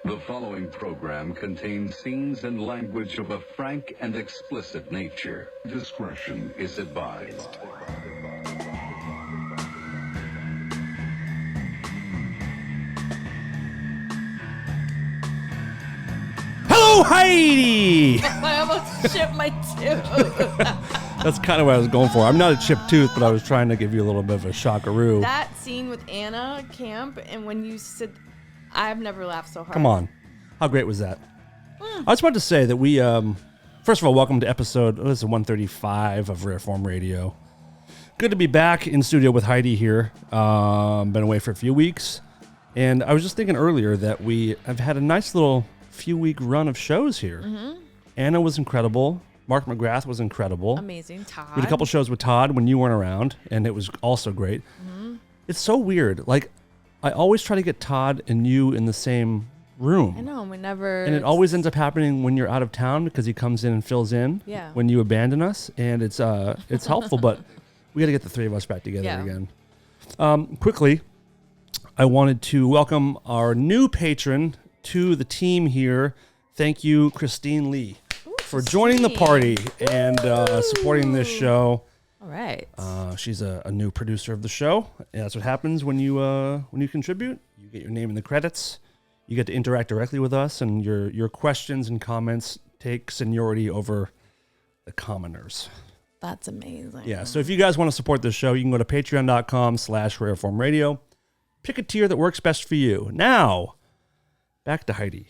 The following program contains scenes and language of a frank and explicit nature. Discretion is advised. Hello, Heidi! I almost chipped my tooth. That's kind of what I was going for. I'm not a chipped tooth, but I was trying to give you a little bit of a shockaroo. That scene with Anna Camp, and when you said, I've never laughed so hard. Come on. How great was that? I just wanted to say that we, first of all, welcome to episode 135 of Rare Form Radio. Good to be back in studio with Heidi here. Been away for a few weeks. And I was just thinking earlier that we have had a nice little few-week run of shows here. Mm-hmm. Anna was incredible. Mark McGrath was incredible. Amazing. Todd. We had a couple shows with Todd when you weren't around, and it was also great. Mm-hmm. It's so weird. Like, I always try to get Todd and you in the same room. I know, we never... And it always ends up happening when you're out of town because he comes in and fills in when you abandon us, and it's helpful, but we got to get the three of us back together again. Quickly, I wanted to welcome our new patron to the team here. Thank you, Christine Lee, for joining the party and supporting this show. All right. She's a new producer of the show. And that's what happens when you contribute. You get your name in the credits. You get to interact directly with us, and your questions and comments take seniority over the commoners. That's amazing. Yeah, so if you guys want to support this show, you can go to patreon.com/rareformradio. Pick a tier that works best for you. Now, back to Heidi.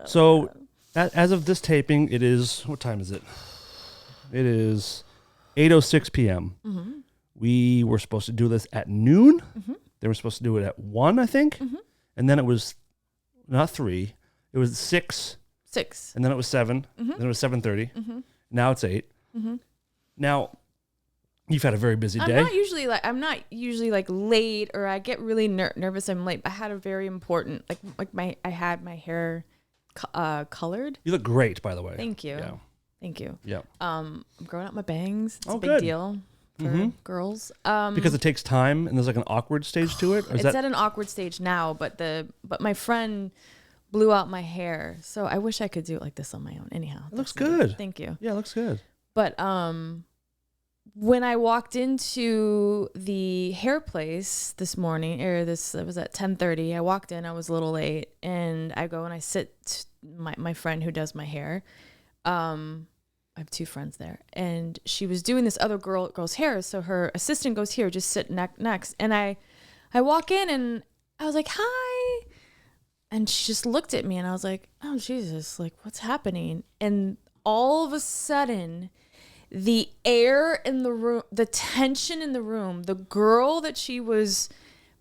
So, as of this taping, it is, what time is it? It is 8:06 p.m. Mm-hmm. We were supposed to do this at noon. Mm-hmm. They were supposed to do it at 1, I think. Mm-hmm. And then it was not 3. It was 6. 6. And then it was 7. Mm-hmm. Then it was 7:30. Mm-hmm. Now it's 8. Mm-hmm. Now, you've had a very busy day. I'm not usually like late, or I get really nervous. I'm late. I had a very important I had my hair colored. You look great, by the way. Thank you. Yeah. Thank you. Yeah. I'm growing out my bangs. It's a big good. deal for girls. Because it takes time and there's like an awkward stage to it? Or is it's at an awkward stage now, but my friend blew out my hair, so I wish I could do it like this on my own. Anyhow. It looks good. Thank you. Yeah, it looks good. But when I walked into the hair place this morning, it was at 10:30. I walked in, I was a little late, and I go and I sit my friend who does my hair. I have 2 friends there, and she was doing this other girl's hair, so her assistant goes, here, just sit next. And I walk in and I was like, hi, and she just looked at me, and I was like, oh Jesus, like what's happening? And all of a sudden, the air in the room, the tension in the room, the girl that she was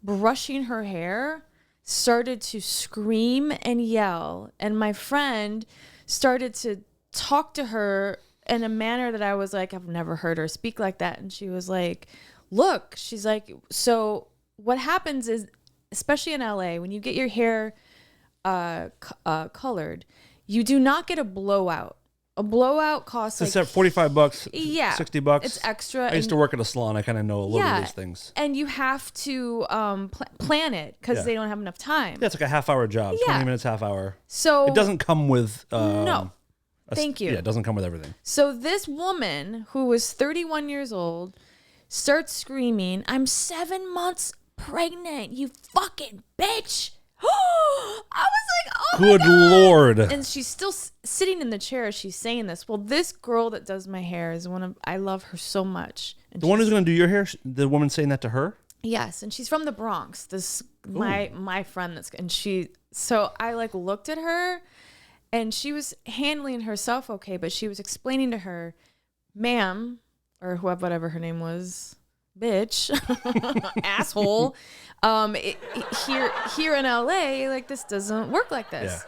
brushing her hair started to scream and yell, and my friend started to talk to her in a manner that I was like, I've never heard her speak like that. And she was like, look, she's like, so what happens is, especially in LA, when you get your hair colored, you do not get a blowout. A blowout costs It's like $45, yeah, $60. It's extra. I used to work at a salon. I kind of know a little of these things. And you have to plan it because they don't have enough time. Yeah, it's like a half-hour job, 20 minutes, half hour. So it doesn't come with... no. Thank you. Yeah, it doesn't come with everything. So this woman, who was 31 years old, starts screaming, I'm 7 months pregnant, you fucking bitch. I was like, oh Good my God. Lord. And she's still sitting in the chair as she's saying this. Well, this girl that does my hair is I love her so much. And the one who's going to do your hair, the woman saying that to her? Yes, and she's from the Bronx. My friend so I like looked at her, and she was handling herself okay, but she was explaining to her, ma'am, or whatever her name was, bitch, asshole. Here in LA, like this doesn't work like this.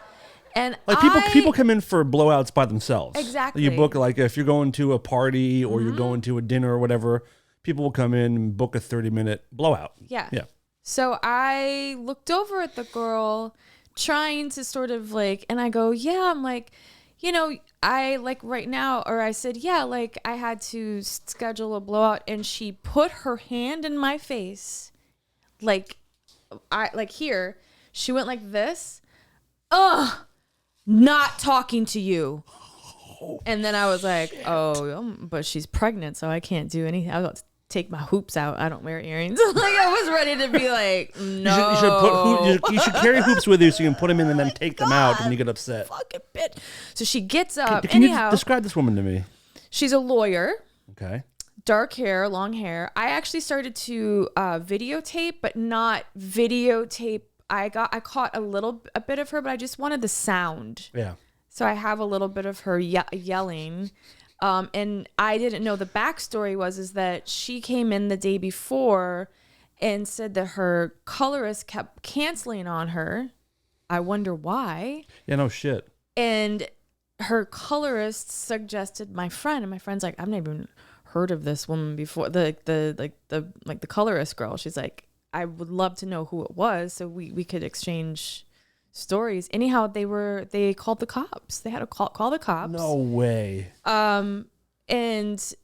Yeah. And like people come in for blowouts by themselves. Exactly. You book, like if you're going to a party or you're going to a dinner or whatever, people will come in and book a 30-minute blowout. Yeah. Yeah. So I looked over at the girl trying to sort of like, and I go, yeah, I'm like, you know, I like right now, or I said, yeah, like I had to schedule a blowout, and she put her hand in my face, like here, She went like this. Ugh, not talking to you. And then I was like, but she's pregnant, so I can't do anything. I was about to take my hoops out. I don't wear earrings. Like I was ready to be like, no. You should carry hoops with you so you can put them in and then take them out when you get upset. Fucking bitch. So she gets up. Can Anyhow, you describe this woman to me? she's a lawyer. Okay. Dark hair, long hair. I actually started to videotape, but not videotape. I caught a bit of her, but I just wanted the sound. Yeah. So I have a little bit of her yelling. And I didn't know the backstory is that she came in the day before and said that her colorist kept canceling on her. I wonder why. Yeah, no shit. And her colorist suggested my friend, and my friend's like, I've never even heard of this woman before. The colorist girl. She's like, I would love to know who it was so we could exchange stories. Anyhow, they called the cops. They had to call the cops. No way. And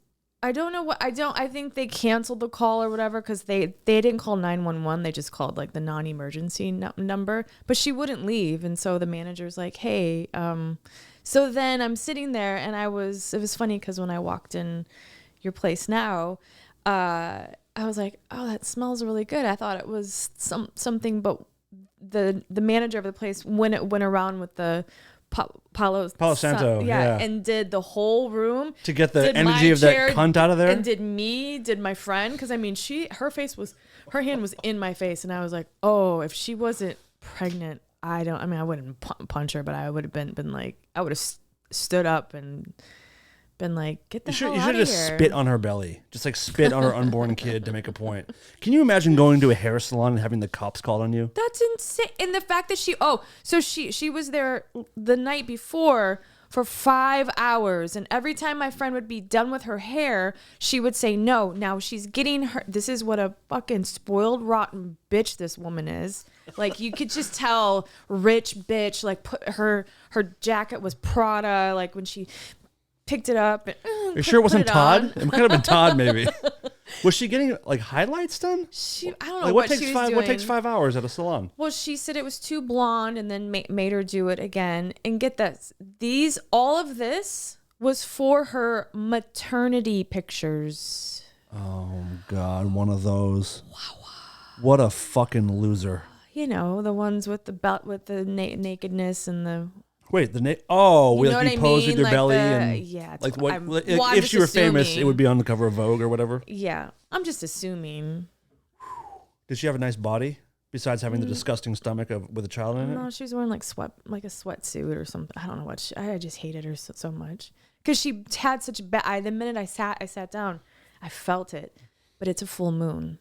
I don't know I think they canceled the call or whatever because they didn't call 911. They just called like the non-emergency number, but she wouldn't leave. And so the manager's like, hey, so then I'm sitting there and it was funny because when I walked in your place now, I was like, oh, that smells really good. I thought it was something, but the manager of the place went around with the Palo Santo, yeah, and did the whole room to get the energy of that cunt out of there, and did my friend, because I mean her hand was in my face, and I was like, oh, if she wasn't pregnant, I wouldn't punch her, but I would have been like, I would have stood up and been like, get the hell out of here. You should just spit on her belly. Just like spit on her unborn kid to make a point. Can you imagine going to a hair salon and having the cops called on you? That's insane. And the fact that she was there the night before for 5 hours. And every time my friend would be done with her hair, she would say, no, now she's getting her. This is what a fucking spoiled, rotten bitch this woman is. Like, you could just tell, rich bitch, like put her jacket was Prada. Like when she picked it up. And, you sure it wasn't Todd? It could have been Todd, maybe. Was she getting like highlights done? I don't know what she was doing. What takes 5 hours at a salon? Well, she said it was too blonde, and then made her do it again. And get that, all of this was for her maternity pictures. Oh God, one of those. Wow. What a fucking loser. You know, the ones with the belt, with the nakedness and the. Wait, you know what you pose with your like belly and yeah. like what? I'm if she were famous, it would be on the cover of Vogue or whatever. Yeah, I'm just assuming. Did she have a nice body besides having the disgusting stomach with a child in it? No, she was wearing like a sweatsuit or something. I don't know what. I just hated her so much because she had such bad. The minute I sat down, I felt it, but it's a full moon.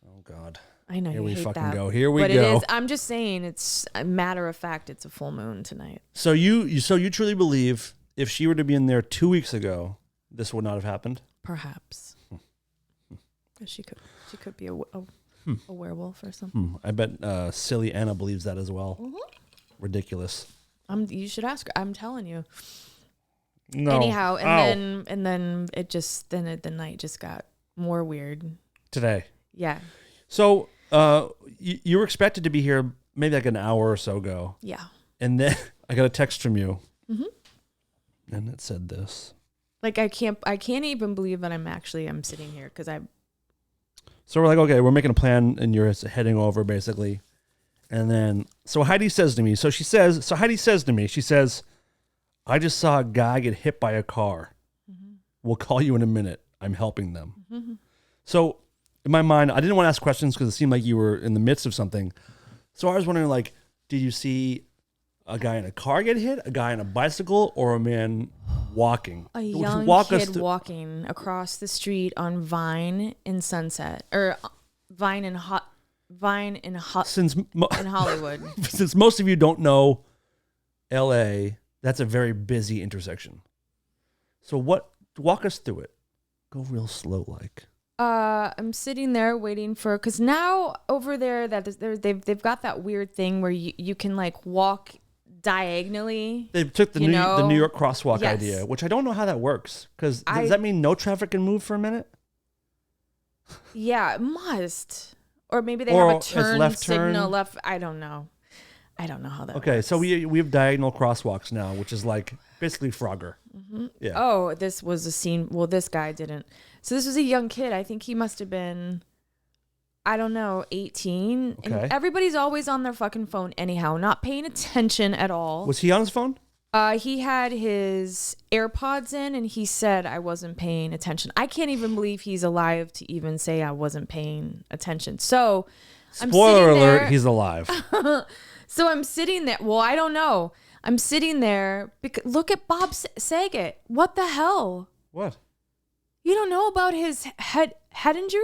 Oh God. I know. Here we fucking that. go. Here we but go. It is. I'm just saying, it's a matter of fact. It's a full moon tonight. So you truly believe if she were to be in there 2 weeks ago, this would not have happened? Perhaps. She could be a werewolf or something. I bet silly Anna believes that as well. Mm-hmm. Ridiculous. You should ask her. I'm telling you. No. Anyhow, and then the night just got more weird. Today. Yeah. So you were expected to be here maybe like an hour or so ago. Yeah. And then I got a text from you. Mm-hmm. And it said this. Like I can't even believe that I'm sitting here because I. So we're like, okay, we're making a plan and you're heading over basically. And then, so Heidi says to me, she says, I just saw a guy get hit by a car. Mm-hmm. We'll call you in a minute. I'm helping them. Mm-hmm. So in my mind, I didn't want to ask questions because it seemed like you were in the midst of something. So I was wondering, like, did you see a guy in a car get hit, a guy on a bicycle, or a man walking? A young kid walking across the street on Vine in Sunset, or Vine in Hollywood. Since most of you don't know L.A., that's a very busy intersection. So walk us through it. Go real slow, like. I'm sitting there waiting because now over there they've got that weird thing where you can like walk diagonally. They took the New York crosswalk idea, which I don't know how that works. Because does that mean no traffic can move for a minute? Yeah, it must. Or maybe they have a turn signal left. I don't know. I don't know how that Okay, works. so we have diagonal crosswalks now, which is like basically Frogger. Yeah. Oh, this was a scene. Well, this guy didn't. So this was a young kid. I think he must have been, I don't know, 18. Okay. And everybody's always on their fucking phone anyhow, not paying attention at all. Was he on his phone? He had his AirPods in and he said I wasn't paying attention. I can't even believe he's alive to even say I wasn't paying attention. So I'm Spoiler sitting alert, there- he's alive. So I'm sitting there. Well, I don't know. I'm sitting there because look at Bob Saget. What the hell? What? You don't know about his head injury?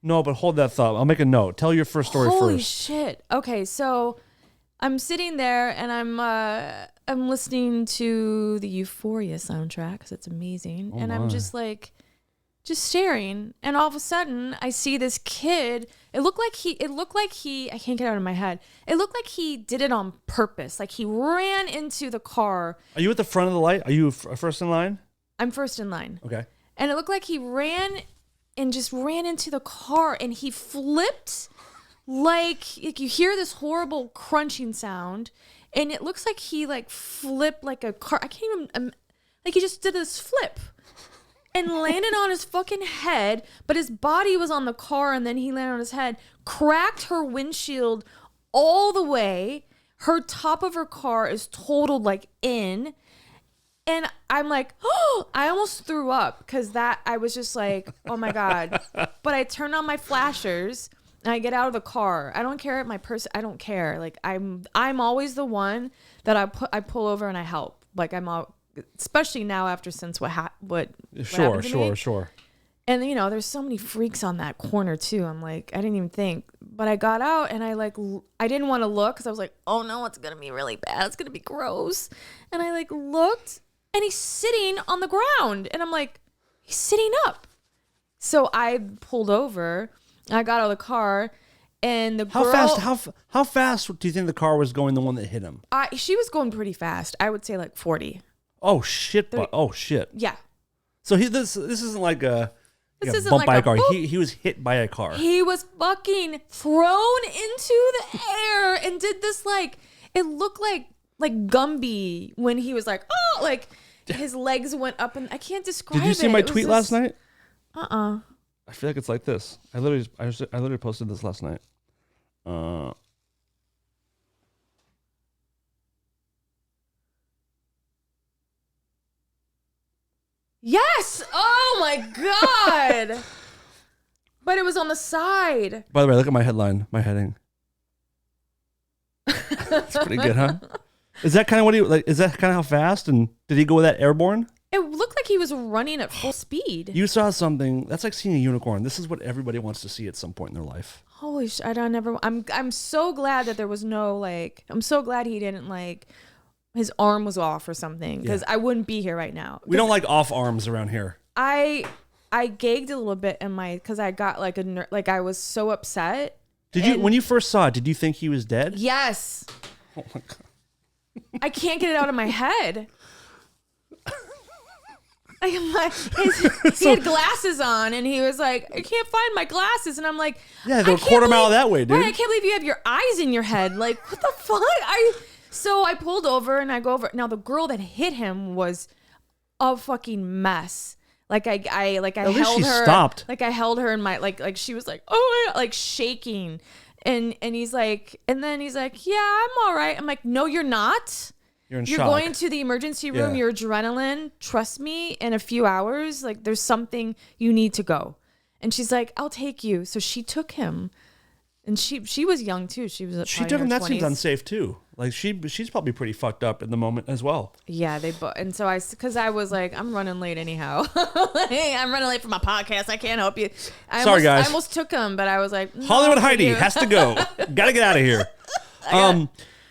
No, but hold that thought. I'll make a note. Tell your first story Holy first. shit. Okay, so I'm sitting there and I'm listening to the Euphoria soundtrack because it's amazing. Oh and I'm my. just like staring, and all of a sudden I see this kid. It looked like he I can't get it out of my head. It looked like he did it on purpose. Like he ran into the car. Are you at the front of the light? Are you first in line? I'm first in line. Okay. And it looked like he ran into the car and he flipped like you hear this horrible crunching sound and it looks like he like flipped like a car. I can't even like he just did this flip and landed on his fucking head, but his body was on the car and then he landed on his head, cracked her windshield all the way. Her top of her car is totaled like in. And I'm like, oh, I almost threw up because I was just like, oh my God. But I turn on my flashers and I get out of the car. I don't care if my person, I don't care. Like I'm always the one that I pull over and I help. Like especially now since what happened to me. Sure. And there's so many freaks on that corner too. I'm like, I didn't even think, but I got out and I didn't want to look because I was like, oh no, it's gonna be really bad. It's gonna be gross. And I looked. And he's sitting on the ground. And I'm like, he's sitting up. So I pulled over. I got out of the car. And the girl... How fast do you think the car was going, the one that hit him? She was going pretty fast. I would say like 40. Oh, shit. Oh, shit. Yeah. So this isn't like a Isn't bump like by a a car. boop. He was hit by a car. He was fucking thrown into the air and did this it looked like Gumby when he was like, oh, like his legs went up and I can't describe it. Did you see my tweet last night? Uh-uh. I feel like it's like this. I literally posted this last night. Yes! Oh my God! But it was on the side. By the way, look at my headline, my heading. It's pretty good, huh? Is that kind of what he like? Is that kind of how fast? And did he go with that airborne? It looked like he was running at full speed. You saw something. That's like seeing a unicorn. This is what everybody wants to see at some point in their life. Holy shit! I'm so glad that there was no I'm so glad he didn't his arm was off or something because I wouldn't be here right now. We don't like off arms around here. I gagged a little bit in because I got I was so upset. Did you when you first saw it? Did you think he was dead? Yes. Oh my God. I can't get it out of my head. He had glasses on and he was like, I can't find my glasses. And I'm like, Yeah, they're a quarter mile that way, dude. Right, I can't believe you have your eyes in your head. Like, what the fuck? So I pulled over and I go over. Now the girl that hit him was a fucking mess. Like I held her. Stopped. Like I held her in my like she was like, oh, like shaking. And he's like, yeah, I'm all right. I'm like, no, you're not. You're in You're shock. going to the emergency room. Yeah. Your adrenaline. Trust me. In a few hours, there's something you need to go. And she's like, I'll take you. So she took him, and she was young too. She was. She took him. That seems unsafe too. Like she's probably pretty fucked up in the moment as well. Yeah, and so because I was like, I'm running late anyhow. I'm running late for my podcast. I can't help you. Sorry, guys. I almost took him, but I was like, no, Hollywood thank Heidi you. has to go. Gotta get out of here.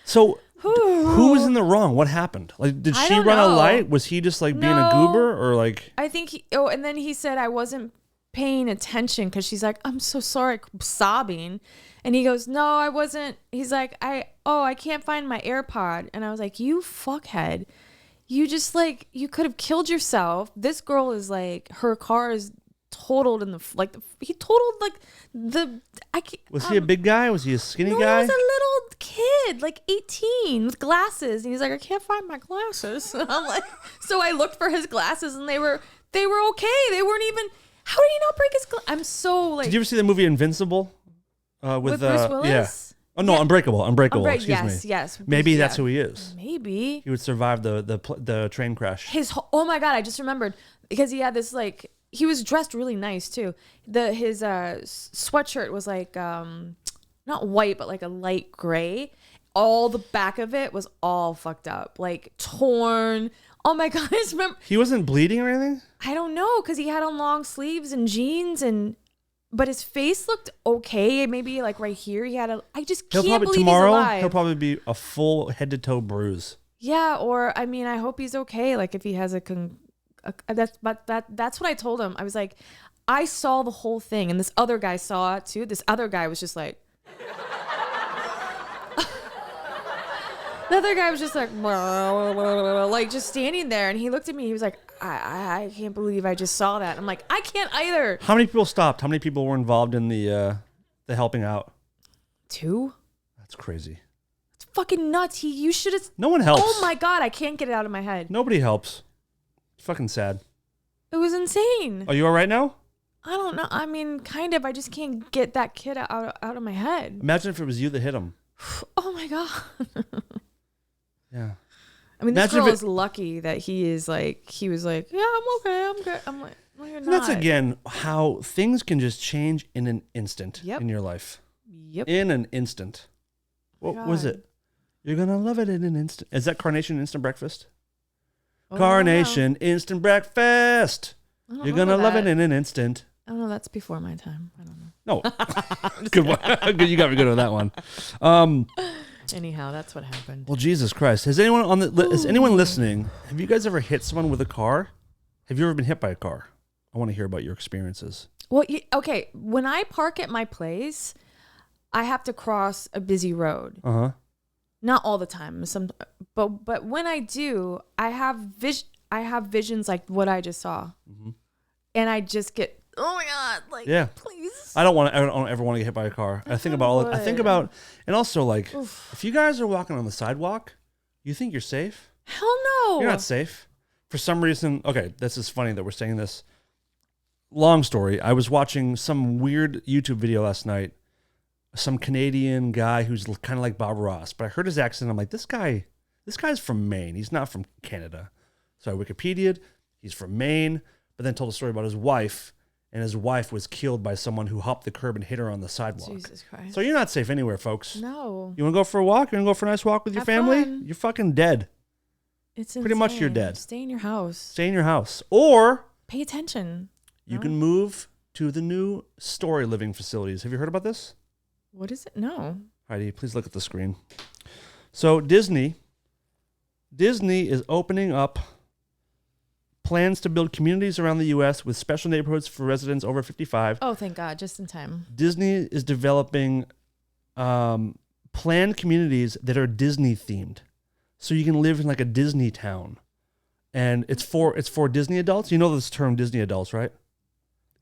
So who was in the wrong? What happened? Like, did I she don't run a know. light? Was he just like being a No. goober or like? I think and then he said I wasn't paying attention because she's like, I'm so sorry, sobbing. And he goes, no, I wasn't. He's like, I can't find my AirPod. And I was like, you fuckhead. You just you could have killed yourself. This girl is her car is totaled in he totaled Was he a big guy? Was he a skinny no, guy? he was a little kid, like 18, with glasses, and he's like, I can't find my glasses. And I'm like, so I looked for his glasses, and they were okay. They weren't even. How did he not break his glasses? I'm so like. Did you ever see the movie Invincible? With Bruce Willis? Yeah. Oh no, Unbreakable. Excuse me. Yes. Maybe that's who he is. Maybe He would survive the train crash. oh my god, I just remembered because he had this like he was dressed really nice too. His sweatshirt was like not white but like a light gray. All the back of it was all fucked up, like torn. Oh my god, I just remember. He wasn't bleeding or anything? I don't know because he had on long sleeves and jeans but his face looked okay. Maybe like right here he had I just can't believe tomorrow, he's alive. He'll probably be a full head to toe bruise. Yeah, or I mean, I hope he's okay. Like if he has that's what I told him. I was like, I saw the whole thing, and this other guy saw it too. This other guy was just like, the other guy was just like just standing there, and he looked at me. He was like, I can't believe I just saw that. I'm like, I can't either. How many people stopped? How many people were involved in the helping out? 2. That's crazy. It's fucking nuts. You should have. No one helps. Oh my god, I can't get it out of my head. Nobody helps. It's fucking sad. It was insane. Are you all right now? I don't know. I mean, kind of. I just can't get that kid out of my head. Imagine if it was you that hit him. Oh my god. Yeah. I mean, this girl is lucky that he was like, yeah, I'm okay, I'm good. I'm like, no, you're not. That's again how things can just change in an instant in your life. Yep. In an instant. What was it? You're gonna love it in an instant. Is that Carnation Instant Breakfast? Oh, Carnation Instant Breakfast. You're gonna love it in an instant. I don't know. That's before my time. I don't know. No. Good one. Good. You got me good on that one. Anyhow, that's what happened. Well, Jesus Christ. Is anyone listening? Have you guys ever hit someone with a car? Have you ever been hit by a car? I want to hear about your experiences. Well, okay. When I park at my place, I have to cross a busy road. Uh-huh. Not all the time. But when I do, I have visions like what I just saw. Mm-hmm. And I just get, oh my god, like, yeah, please. I don't ever want to get hit by a car. I think about, and also like, if you guys are walking on the sidewalk, you think you're safe? Hell no. You're not safe. For some reason, okay, this is funny that we're saying this. Long story. I was watching some weird YouTube video last night. Some Canadian guy who's kind of like Bob Ross, but I heard his accent. I'm like, this guy's from Maine. He's not from Canada. So I Wikipedia'd. He's from Maine, but then told a story about his wife. And his wife was killed by someone who hopped the curb and hit her on the sidewalk. Jesus Christ. So you're not safe anywhere, folks. No. You want to go for a walk? You want to go for a nice walk with your family? Fun. You're fucking dead. It's insane. Pretty much you're dead. Stay in your house. Stay in your house. Or pay attention. You can move to the new Story Living facilities. Have you heard about this? What is it? No. Heidi, please look at the screen. So Disney is opening up plans to build communities around the U.S. with special neighborhoods for residents over 55. Oh, thank God. Just in time. Disney is developing planned communities that are Disney themed. So you can live in like a Disney town. And it's for Disney adults. You know this term Disney adults, right?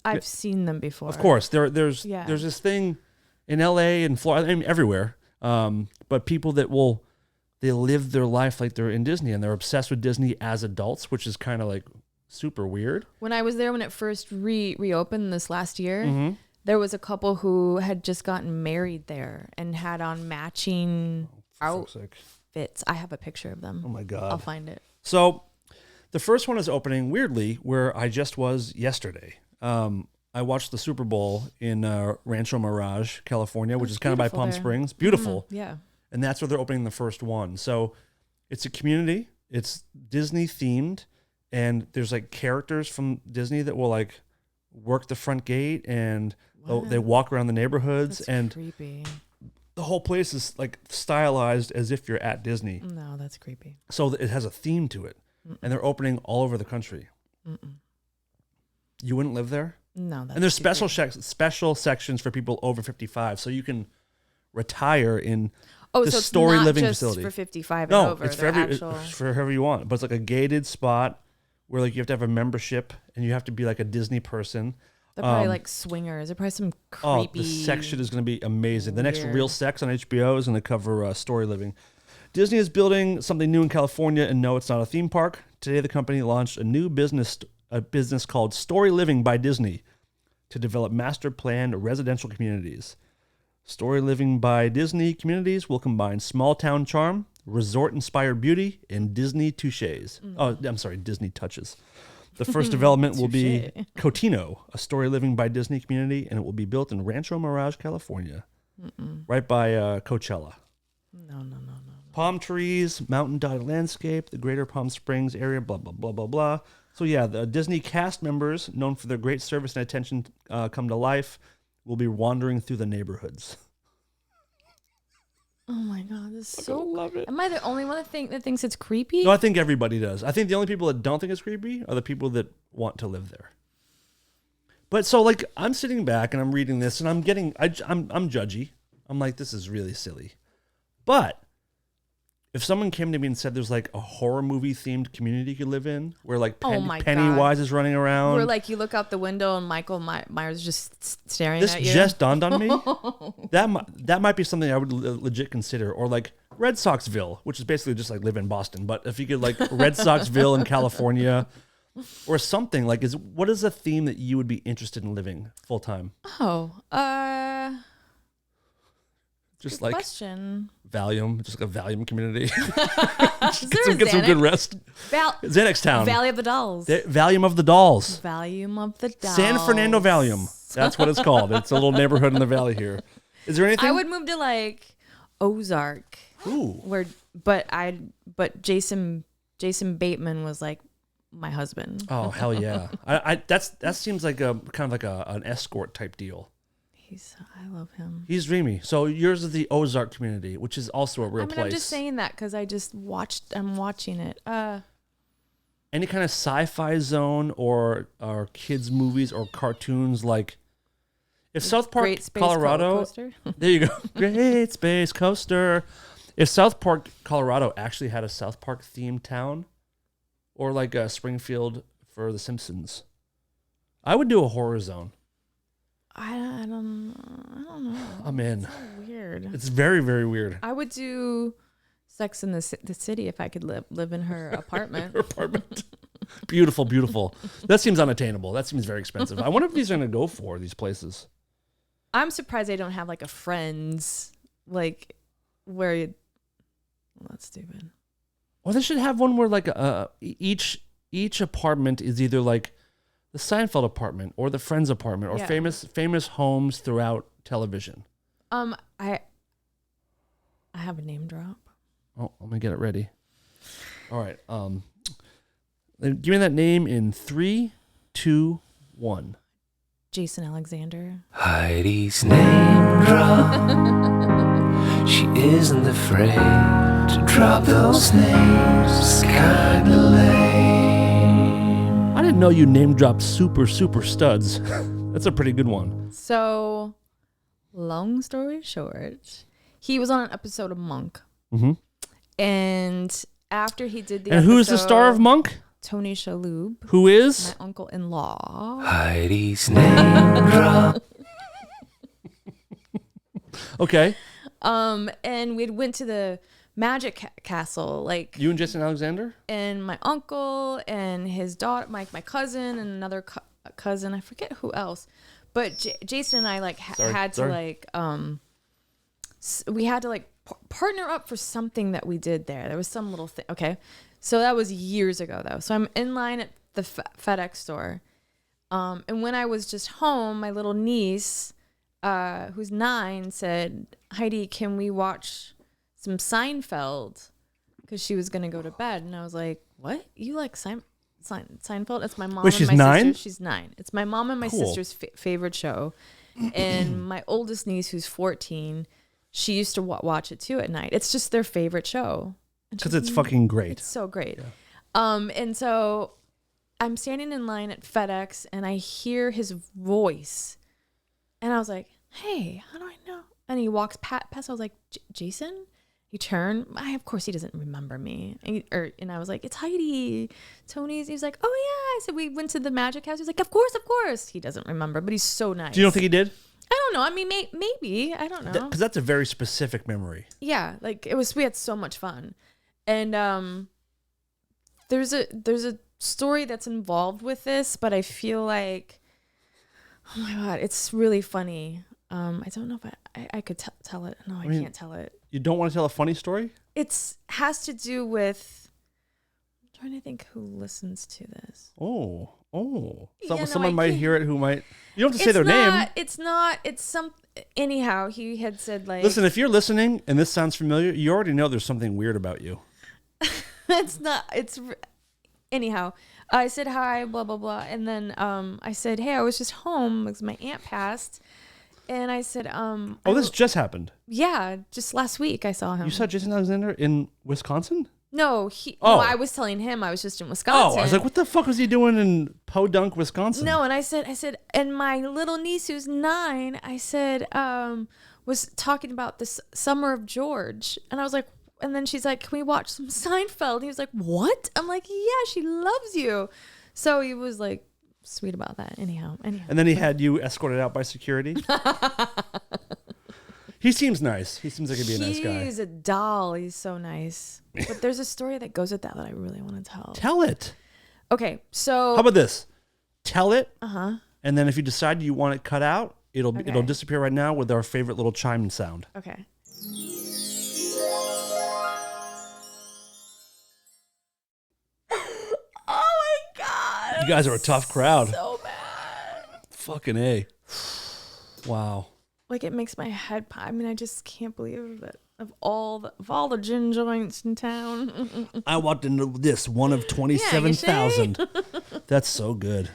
I've seen them before. Of course. There's this thing in LA and Florida, I mean, everywhere. But people that they live their life like they're in Disney, and they're obsessed with Disney as adults, which is kind of like super weird. When I was there, when it first reopened this last year, there was a couple who had just gotten married there and had on matching outfits. I have a picture of them. Oh my God. I'll find it. So the first one is opening weirdly where I just was yesterday. I watched the Super Bowl in Rancho Mirage, California, which is kind of by Palm Springs. Beautiful. Mm-hmm. Yeah. And that's where they're opening the first one. So it's a community. It's Disney themed. And there's like characters from Disney that will like work the front gate, and they walk around the neighborhoods. That's and creepy. The whole place is like stylized as if you're at Disney. No, that's creepy. So it has a theme to it. And they're opening all over the country. You wouldn't live there? No. That's and there's special sections for people over 55. So you can retire in the so Story Living just facility. For 55 no, and over. It's for whoever you want. But it's like a gated spot where like you have to have a membership and you have to be like a Disney person. They're probably like swingers. They're probably some Oh, creepy. the section is going to be amazing. The next weird. Real Sex on HBO is going to cover Story Living. Disney is building something new in California, and no, it's not a theme park. Today, the company launched a new business called Story Living by Disney to develop master planned residential communities. Story Living by Disney communities will combine small town charm, resort inspired beauty, and Disney touches. Oh, I'm sorry, Disney touches. The first development will be Cotino, a Story Living by Disney community, and it will be built in Rancho Mirage, California, right by Coachella. No. Palm trees, mountain dotted landscape, the greater Palm Springs area, blah, blah, blah, blah, blah. So yeah, the Disney cast members, known for their great service and attention come to life, will be wandering through the neighborhoods. Oh my God, this is so. Love it. Am I the only one that thinks it's creepy? No, I think everybody does. I think the only people that don't think it's creepy are the people that want to live there. But so like I'm sitting back and I'm reading this and I'm judgy. I'm like, this is really silly. But if someone came to me and said there's like a horror movie themed community you could live in where like Pennywise is running around. Where like you look out the window and Michael Myers is just staring This at you. just dawned on me. That might be something I would legit consider. Or like Red Soxville, which is basically just like live in Boston. But if you could like Red Soxville in California or something, like what is a theme that you would be interested in living full time? Just good like question. Valium, just like a Valium community. Is there a Get some good rest. Xanax Town. Valley of the Dolls. Valium of the Dolls. Valium of the Dolls. San Fernando Valium. That's what it's called. It's a little neighborhood in the valley here. Is there anything? I would move to like Ozark. Ooh. But Jason Bateman was like my husband. Oh hell yeah! That seems like a kind of like an escort type deal. I love him. He's dreamy. So yours is the Ozark community, which is also a real place. I'm just saying that because I'm watching it. Any kind of sci-fi zone or kids movies or cartoons like if South Park, Great Space Colorado. Coaster. There you go. Great Space Coaster. If South Park, Colorado actually had a South Park themed town or like a Springfield for The Simpsons, I would do a horror zone. I don't know. I'm in. So weird. It's very, very weird. I would do Sex in the City if I could live in her apartment. Her apartment. Beautiful, beautiful. That seems unattainable. That seems very expensive. I wonder if these are going to go for these places. I'm surprised they don't have like a Friends, like where you. Well, that's stupid. Or they should have one where like each apartment is either like the Seinfeld apartment or the Friends apartment or famous homes throughout television. I have a name drop. Oh, I'm gonna get it ready. All right. Give me that name in 3, 2, 1. Jason Alexander. Heidi's name drop. She isn't afraid to drop those names. Kinda lame. I didn't know you name dropped super studs. That's a pretty good one. So, long story short, he was on an episode of Monk. Mm-hmm. And after he did the And who's the star of Monk? Tony Shalhoub. Who is? My uncle-in-law. Heidi's name drop. And Okay. we went to the Magic Castle, like You and Jason Alexander? and my uncle and his daughter, my cousin and another cousin. I forget who else, but Jason and I like had to like we had to like partner up for something that we did there. There was some little thing. Okay, so that was years ago though. So I'm in line at the FedEx store, and when I was just home, my little niece, who's 9, said, "Heidi, can we watch some Seinfeld?" Because she was gonna go to bed, and I was like, "What? You like Seinfeld?" It's my mom. Wait, and she's my 9? sister. She's 9. It's my mom and my Cool. sister's favorite show, and my oldest niece, who's 14, she used to watch it too at night. It's just their favorite show Because it's fucking great. It's so great. Yeah. And so I'm standing in line at FedEx, and I hear his voice, and I was like, "Hey, how do I know?" And he walks past. I was like, "Jason?" He turned. Of course, he doesn't remember me. And I was like, it's Heidi, Tony's. He was like, oh yeah. I said we went to the Magic House. He was like, of course. He doesn't remember, but he's so nice. Do you don't think he did? I don't know. I mean, maybe. I don't know. Because that's a very specific memory. Yeah, like it was. We had so much fun, and there's a story that's involved with this, but I feel like, oh my god, it's really funny. I don't know if I could tell it. No, I can't tell it. You don't want to tell a funny story? It's has to do with. I'm trying to think who listens to this. Oh. Yeah, no, Someone I might can't. hear it who might. You don't have to say their name. It's not. It's some. Anyhow, he had said like. Listen, if you're listening and this sounds familiar, you already know there's something weird about you. It's not. Anyhow, I said hi, blah blah blah, and then I said, hey, I was just home because my aunt passed, and I said, Oh, this just happened. yeah, just last week I saw him. You saw Jason Alexander in Wisconsin? No, Oh. no, I was telling him I was just in Wisconsin. Oh, I was like, what the fuck was he doing in Podunk, Wisconsin? No, and I said, and my little niece who's 9, I said, was talking about this Summer of George, and I was like, and then she's like, can we watch some Seinfeld? And he was like, what? I'm like, yeah, she loves you. So he was like sweet about that. Anyhow. And then he had you escorted out by security? He seems nice. He seems like he'd be a nice guy. He's a doll. He's so nice. But there's a story that goes with that I really want to tell. Tell it. Okay, so How about this? Tell it, uh-huh. and then if you decide you want it cut out, it'll Okay. disappear right now with our favorite little chime sound. Okay. Oh my god. You guys are a tough crowd. So bad. Fucking A. Wow. Like it makes my head pop. I mean, I just can't believe that of all the gin joints in town. I walked into this one of 27,000. That's so good.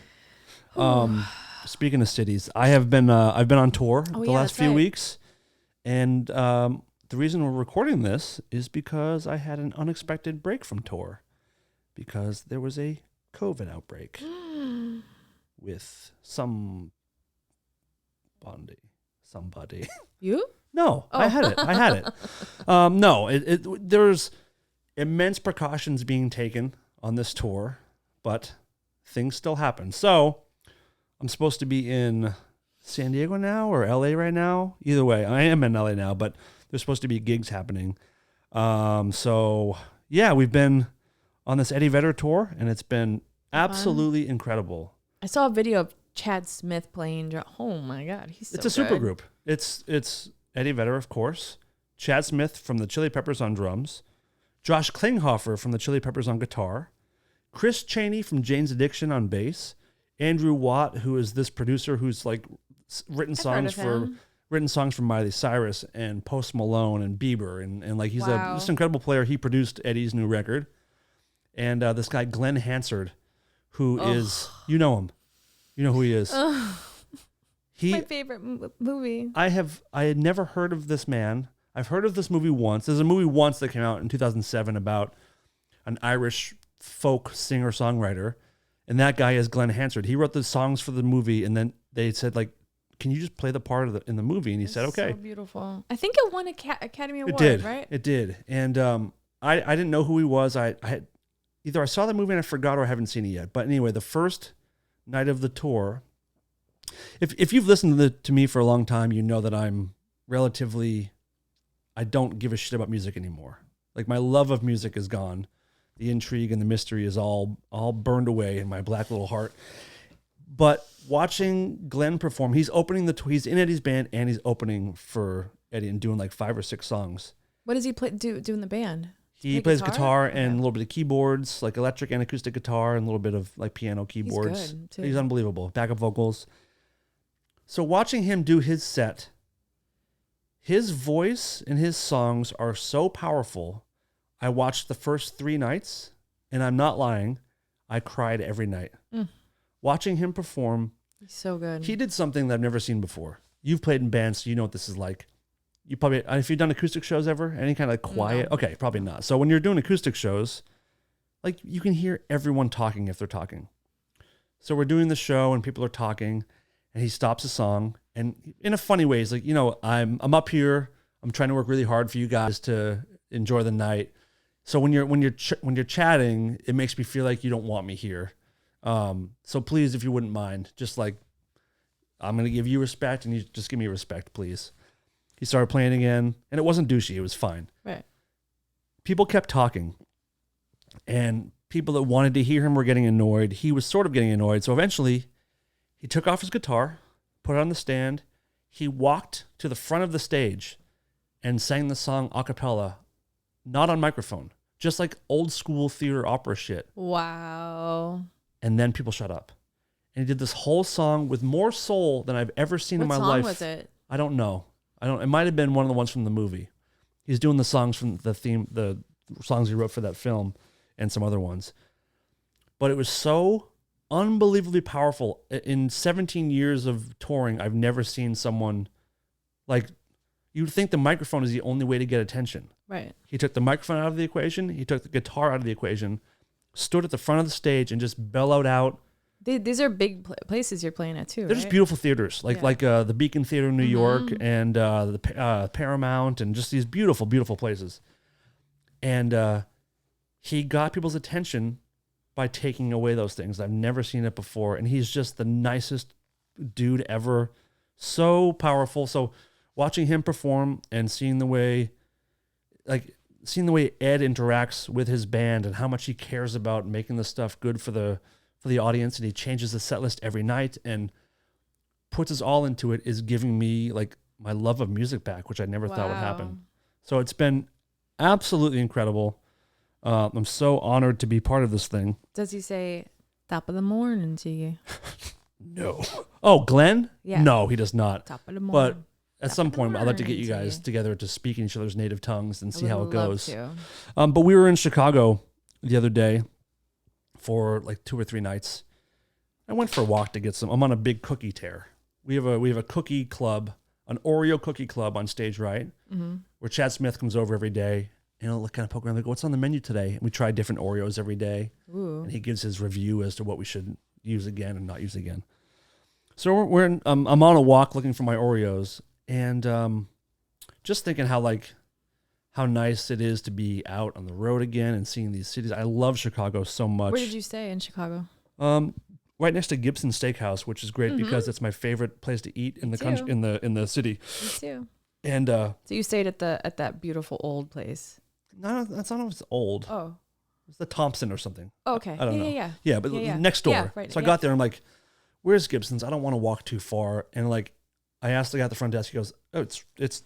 Speaking of cities, I've been on tour the last that's few right. weeks, and the reason we're recording this is because I had an unexpected break from tour because there was a COVID outbreak with somebody. You? No, I had it. No, there's immense precautions being taken on this tour, but things still happen. So I'm supposed to be in San Diego now or LA right now. Either way, I am in LA now, but there's supposed to be gigs happening. So yeah, we've been on this Eddie Vedder tour, and it's been absolutely incredible. I saw a video of Chad Smith playing. Oh my god, he's so It's a super good. group. It's Eddie Vedder, of course, Chad Smith from the Chili Peppers on drums, Josh Klinghoffer from the Chili Peppers on guitar, Chris Chaney from Jane's Addiction on bass, Andrew Watt, who is this producer who's like written songs for Miley Cyrus and Post Malone and Bieber, and like he's Wow. just an incredible player. He produced Eddie's new record, and this guy Glenn Hansard, who is you know him, you know who he is. My favorite movie. I had never heard of this man. I've heard of this movie once. There's a movie once that came out in 2007 about an Irish folk singer-songwriter, and that guy is Glenn Hansard. He wrote the songs for the movie, and then they said, like, can you just play the part in the movie? And he said, okay. So beautiful. I think it won Academy Award, It did, right? It did. And I didn't know who he was. I had either I saw the movie and I forgot, or I haven't seen it yet. But anyway, the first night of the tour, if you've listened to me for a long time, you know that I'm relatively, I don't give a shit about music anymore. Like, my love of music is gone. The intrigue and the mystery is all burned away in my black little heart. But watching Glenn perform, he's opening he's in Eddie's band, and he's opening for Eddie and doing like 5 or 6 songs. What does he do in the band? He plays guitar and a little bit of keyboards, like electric and acoustic guitar, and a little bit of like piano keyboards. good, too. He's unbelievable. Backup vocals. So watching him do his set, his voice and his songs are so powerful. I watched the first 3 nights, and I'm not lying, I cried every night. Watching him perform, He's so good. he did something that I've never seen before. You've played in bands, so you know what this is like. You probably, if you've done acoustic shows ever, any kind of like quiet, okay, probably not. So when you're doing acoustic shows, like, you can hear everyone talking if they're talking. So we're doing the show and people are talking, and he stops a song, and in a funny way, he's like, you know, I'm up here, I'm trying to work really hard for you guys to enjoy the night. So when you're chatting, it makes me feel like you don't want me here. So please, if you wouldn't mind, just like, I'm going to give you respect and you just give me respect, please. He started playing again, and it wasn't douchey. It was fine. Right. People kept talking, and people that wanted to hear him were getting annoyed. He was sort of getting annoyed. So eventually he took off his guitar, put it on the stand. He walked to the front of the stage and sang the song a cappella, not on microphone, just like old school theater opera shit. Wow. And then people shut up. And he did this whole song with more soul than I've ever seen in my life. What song was it? I don't know. It might have been one of the ones from the movie. He's doing the songs from the songs he wrote for that film and some other ones. But it was so unbelievably powerful. In 17 years of touring, I've never seen someone like, you'd think the microphone is the only way to get attention. Right. He took the microphone out of the equation. He took the guitar out of the equation, stood at the front of the stage and just bellowed out. These are big places you're playing at too, They're right? just beautiful theaters, like the Beacon Theater in New York and the Paramount, and just these beautiful, beautiful places. And he got people's attention by taking away those things. I've never seen it before, and he's just the nicest dude ever. So powerful. So watching him perform and seeing the way Ed interacts with his band and how much he cares about making the stuff good for the audience, and he changes the set list every night and puts his all into it, is giving me like my love of music back, which I never thought would happen. So it's been absolutely incredible. I'm so honored to be part of this thing. Does he say top of the morning to you? No. Oh, Glenn? Yeah. No, he does not. Top of the morning. But at some point, I'd like to get you guys together to speak in each other's native tongues and see how it goes. To. But we were in Chicago the other day for like 2 or 3 nights. I went for a walk to get some. I'm on a big cookie tear. We have a cookie club, an Oreo cookie club on stage right, where Chad Smith comes over every day and he'll kind of poke around, like, what's on the menu today? And we try different Oreos every day. Ooh. And he gives his review as to what we should use again and not use again. So I'm on a walk looking for my Oreos and just thinking how nice it is to be out on the road again and seeing these cities. I love Chicago so much. Where did you stay in Chicago? Right next to Gibson Steakhouse, which is great because it's my favorite place to eat in the country, in the city. Me too. And so you stayed at that beautiful old place. no, that's not if it's old. Oh. It's the Thompson or something. Oh, okay. I don't know. Yeah. Yeah, but next door. Yeah, right. So I got there. I'm like, "Where's Gibson's? I don't want to walk too far." And like, I asked the guy at the front desk. He goes, "Oh, it's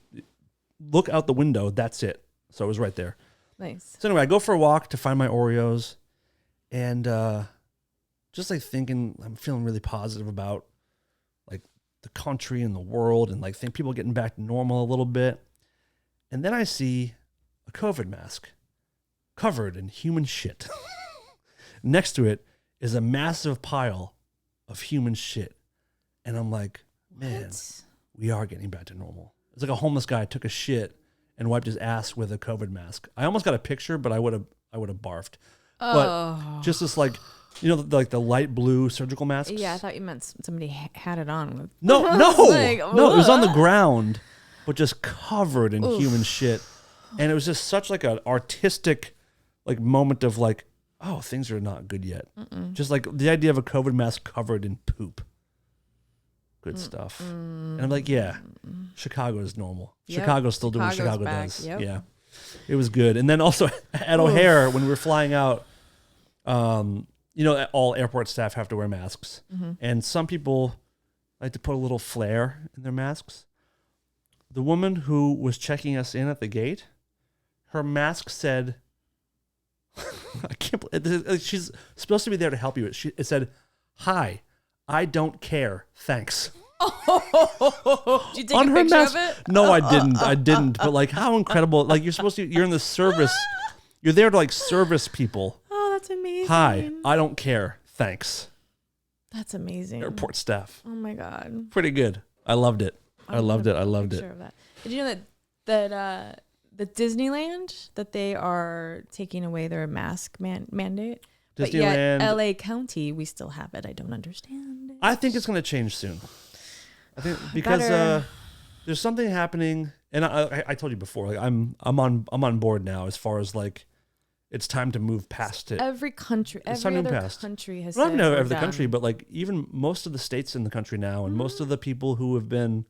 look out the window. That's it." So it was right there. Nice. So anyway, I go for a walk to find my Oreos, and just like thinking, I'm feeling really positive about like the country and the world, and like think people getting back to normal a little bit. And then I see a COVID mask covered in human shit. Next to it is a massive pile of human shit. And I'm like, man, we are getting back to normal. It's like a homeless guy took a shit and wiped his ass with a COVID mask. I almost got a picture, but I would have barfed. Oh. But just this like, like the light blue surgical masks. Yeah, I thought you meant somebody had it on. No, Like, no, it was on the ground, but just covered in human shit. And it was just such like an artistic like moment of like, oh, things are not good yet. Just like the idea of a COVID mask covered in poop. Good stuff. And I'm like, yeah, Chicago is normal. Yep. Chicago's still doing what Chicago's Chicago back. does. Yep. Yeah. It was good. And then also at O'Hare, when we were flying out, all airport staff have to wear masks. And some people like to put a little flair in their masks. The woman who was checking us in at the gate, her mask said, I can't believe she's supposed to be there to help you. It said, "Hi, I don't care. Thanks." Did you take On a her picture mask. of it? No, I didn't. But like, how incredible! Like, you're in the service. You're there to like service people. Oh, that's amazing. Hi, I don't care. Thanks. That's amazing. Airport staff. Oh my God. Pretty good. I loved it. I loved it. Picture of that. Did you know that the Disneyland, that they are taking away their mask mandate? But yet Disneyland. LA County, we still have it. I don't understand it. I think it's going to change soon. I think because there's something happening And I told you before, like I'm on board now as far as like it's time to move past it. Every country, It's every time to move other past. country has Well, said not even we're every done. country, but like even most of the states in the country now, and most of the people who have been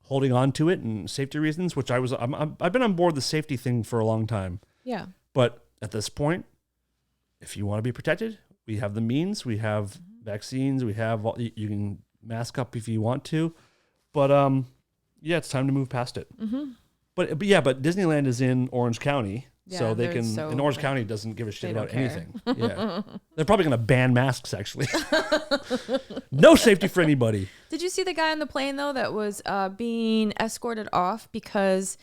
holding on to it and safety reasons, which I've been on board the safety thing for a long time. Yeah. But at this point, if you want to be protected, we have the means. We have vaccines. We have you can mask up if you want to, but yeah, it's time to move past it. Mm-hmm. But Disneyland is in Orange County, so Yeah, they they're can. so, And Orange like, County doesn't give a shit they about don't care. anything. Yeah, they're probably going to ban masks. Actually, no safety for anybody. Did you see the guy on the plane though that was being escorted off because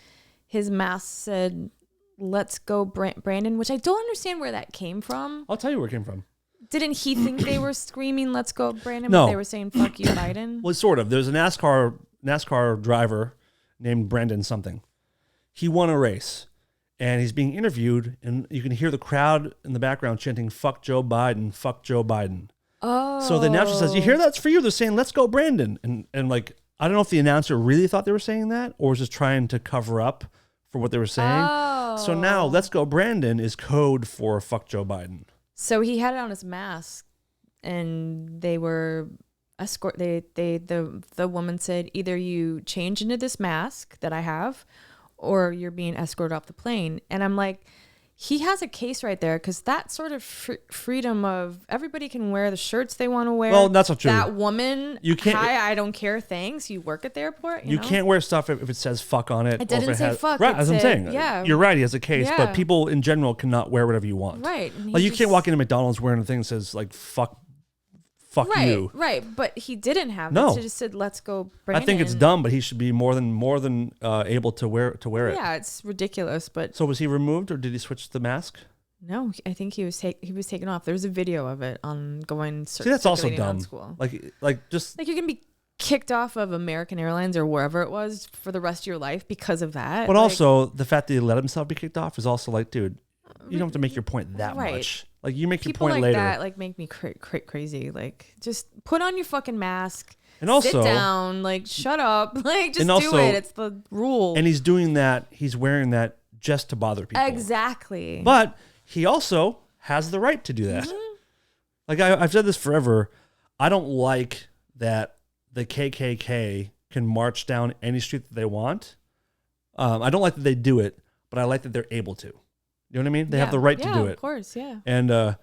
his mask said "Let's go, Brandon," which I don't understand where that came from. I'll tell you where it came from. Didn't he think they were screaming "Let's go, Brandon"? No. But they were saying "Fuck you, Biden." Well, sort of. There's a NASCAR driver named Brandon something. He won a race, and he's being interviewed, and you can hear the crowd in the background chanting "Fuck Joe Biden, fuck Joe Biden." Oh. So the announcer says, "You hear that's for you?" They're saying, "Let's go, Brandon," and like I don't know if the announcer really thought they were saying that or was just trying to cover up for what they were saying. Oh. So now "Let's go, Brandon" is code for "Fuck Joe Biden." So he had it on his mask, and they were the woman said, either you change into this mask that I have, or you're being escorted off the plane. And I'm like, he has a case right there, because that sort of freedom of everybody can wear the shirts they want to wear. Well, that's not true. That woman, You can't- hi, I don't care, thanks. You work at the airport. You know? Can't wear stuff if it says "fuck" on it. It or if didn't say has, fuck, Right, it as I'm said- saying. yeah. You're right. He has a case, Yeah. but people in general cannot wear whatever you want. Right. and he Like you just- can't walk into McDonald's wearing a thing that says like "fuck right, you." Right. But he didn't have No. it. So just said, let's go, Brandon. I think it's dumb, but he should be more than able to wear it. Yeah, it's ridiculous. But So was he removed, or did he switch the mask? no, I think he was taken off. There was a video of it on going. See, that's also circulating on dumb. School. Like just Like you can be kicked off of American Airlines or wherever it was for the rest of your life because of that. But Like, also the fact that he let himself be kicked off is also like, dude, you don't have to make your point that Right. much. Like you make people your point like later. that like make me crazy. Like just put on your fucking mask. And also- sit down. Like shut up. Like just And do also- it. It's the rule. And he's doing that. He's wearing that just to bother people. Exactly. But he also has the right to do that. Mm-hmm. Like I've said this forever. I don't like that the KKK can march down any street that they want. I don't like that they do it, but I like that they're able to. You know what I mean? They have the right to do it. Of course, yeah. And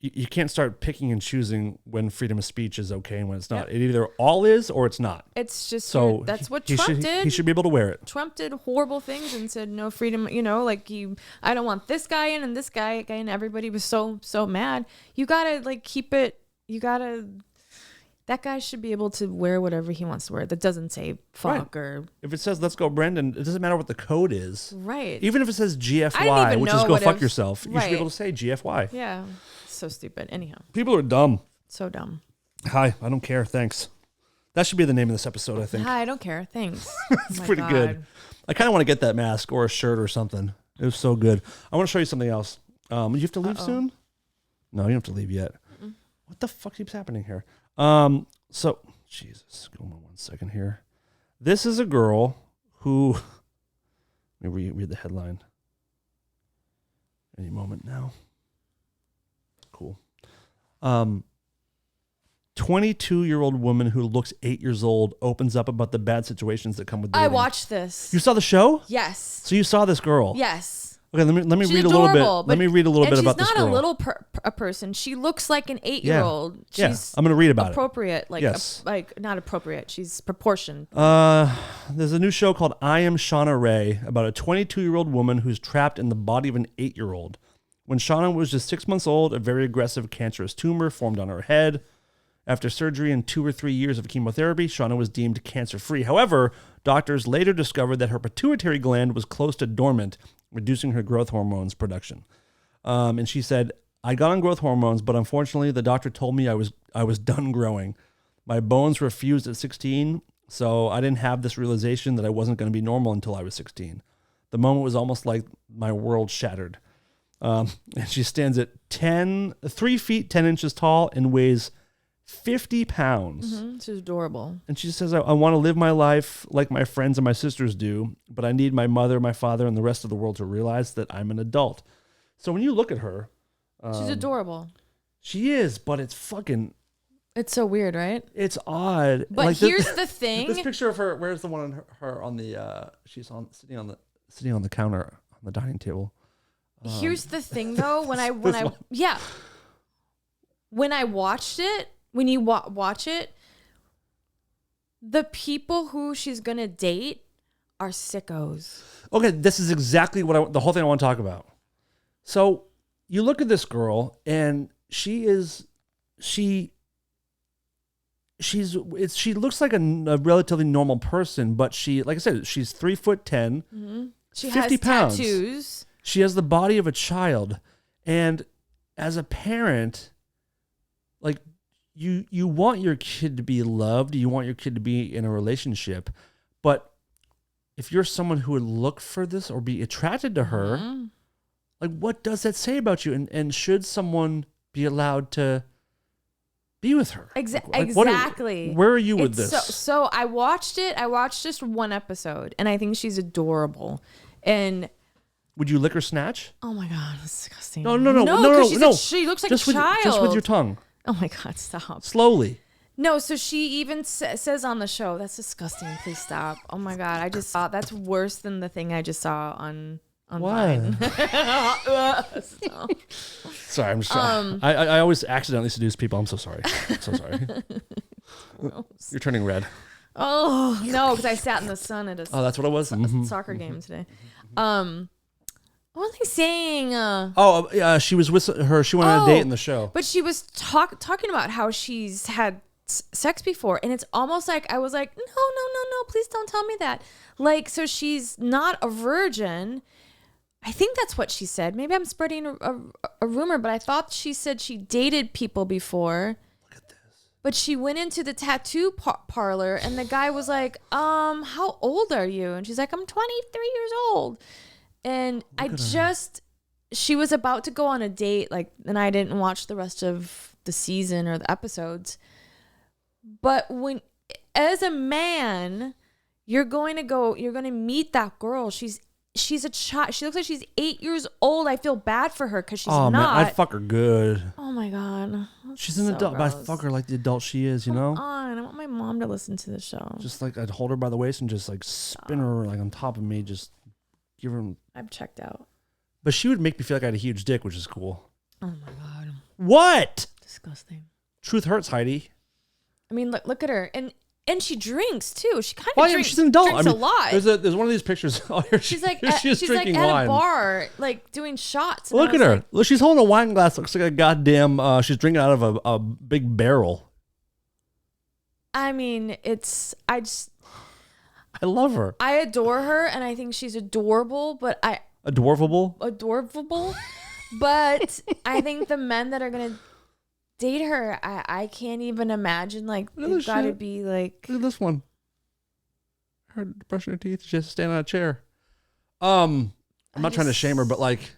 you can't start picking and choosing when freedom of speech is okay and when it's not. It either all is or it's not. It's just So that's what he Trump did. He should be able to wear it. Trump did horrible things and said no freedom, like I don't want this guy in and this guy in. Everybody was so mad. You gotta like keep it. That guy should be able to wear whatever he wants to wear. That doesn't say fuck or If it says "Let's go, Brandon," it doesn't matter what the code is. right. Even if it says I GFY, didn't even which is know go what fuck if- yourself, you should right. be able to say GFY. Yeah, so stupid. Anyhow, People are dumb. so dumb. Hi, I don't care. Thanks. That should be the name of this episode, I think. Hi, I don't care. Thanks. It's Oh my pretty good. God. I kind of want to get that mask or a shirt or something. It was so good. I want to show you something else. You have to leave soon? No, you don't have to leave yet. What the fuck keeps happening here? So, Jesus, go on 1 second here. This is a girl who, let me read the headline. Any moment now. Cool. 22-year-old woman who looks 8 years old opens up about the bad situations that come with dating. I watched this. You saw the show? Yes. So you saw this girl? Yes. Okay, let me She's read adorable, a little bit. Let me read a little bit about this she's girl. not a little a person. She looks like an 8-year-old. Yeah, She's I'm going to read about appropriate, like Yes. like not appropriate. She's proportioned. it. There's a new show called I Am Shauna Ray about a 22-year-old woman who's trapped in the body of an 8-year-old. When Shauna was just 6 months old, a very aggressive cancerous tumor formed on her head. After surgery and 2 or 3 years of chemotherapy, Shauna was deemed cancer-free. However, doctors later discovered that her pituitary gland was close to dormant, reducing her growth hormones production. And she said, "I got on growth hormones, but unfortunately, the doctor told me I was done growing. My bones were fused at 16, so I didn't have this realization that I wasn't going to be normal until I was 16. The moment was almost like my world shattered." And she stands at 3 feet 10 inches tall and weighs 50 pounds. She's adorable. And she says, I want to live my life like my friends and my sisters do, but I need my mother, my father, and the rest of the world to realize that I'm an adult. So when you look at her, She's adorable. she is, but it's fucking, It's so weird, right? it's odd. But Like here's the thing. This picture of her, where's the one on her on the, she's sitting on the counter on the dining table. Here's the thing, though. When I one. when I watched it, when you watch it, the people who she's gonna date are sickos. Okay, this is exactly the whole thing I want to talk about. So you look at this girl, and she looks like a relatively normal person, but she, like I said, she's 3'10", She 50 has pounds. tattoos. She has the body of a child, and as a parent, like you want your kid to be loved, you want your kid to be in a relationship, but if you're someone who would look for this or be attracted to her, like what does that say about you? And should someone be allowed to be with her? Exactly. Where are you with this? So I watched it. I watched just one episode, and I think she's adorable. And would you lick or snatch? oh my god, it's disgusting. No, 'cause she looks like just a child. Just with your tongue, Oh my god, stop. slowly. No, so she even says on the show, "That's disgusting. Please stop." Oh my god, I just saw that's worse than the thing I just saw on Vine. Sorry, I'm sorry. I always accidentally seduce people. I'm so sorry. So sorry. You're turning red. Oh no, because I sat in the sun at a Oh, that's what it was. soccer game today. What was I saying? She was with her. She went on a date in the show. But she was talking about how she's had sex before, and it's almost like I was like, no, please don't tell me that. Like, so she's not a virgin. I think that's what she said. Maybe I'm spreading a rumor, but I thought she said she dated people before. Look at this. But she went into the tattoo parlor, and the guy was like, how old are you? And she's like, I'm 23 years old. And she was about to go on a date, like, and I didn't watch the rest of the season or the episodes. But as a man, you're going to meet that girl. She's a child. She looks like she's 8 years old. I feel bad for her because she's not. Man, I'd fuck her good. Oh my god. She's an adult, but I'd fuck her like the adult she is, you know? I want my mom to listen to the show. Just like I'd hold her by the waist and just like spin her like on top of me, just give her. I've checked out. But she would make me feel like I had a huge dick, which is cool. Oh my god. What? Disgusting. Truth hurts, Heidi. I mean, look at her, and she drinks too. She kind of Well, she's an adult. drinks a lot. There's one of these pictures. Oh, here She's like she's drinking at wine. a bar, like doing shots. And Look I at was her. like, Look, she's holding a wine glass. Looks like a goddamn. She's drinking out of a big barrel. I mean, I love her. I adore her, and I think she's adorable. But Adorable. But I think the men that are gonna date her, I can't even imagine. Like, they've got to be like. Look at this one. Her brushing her teeth. She has to stand on a chair. I'm not trying to shame her, but like.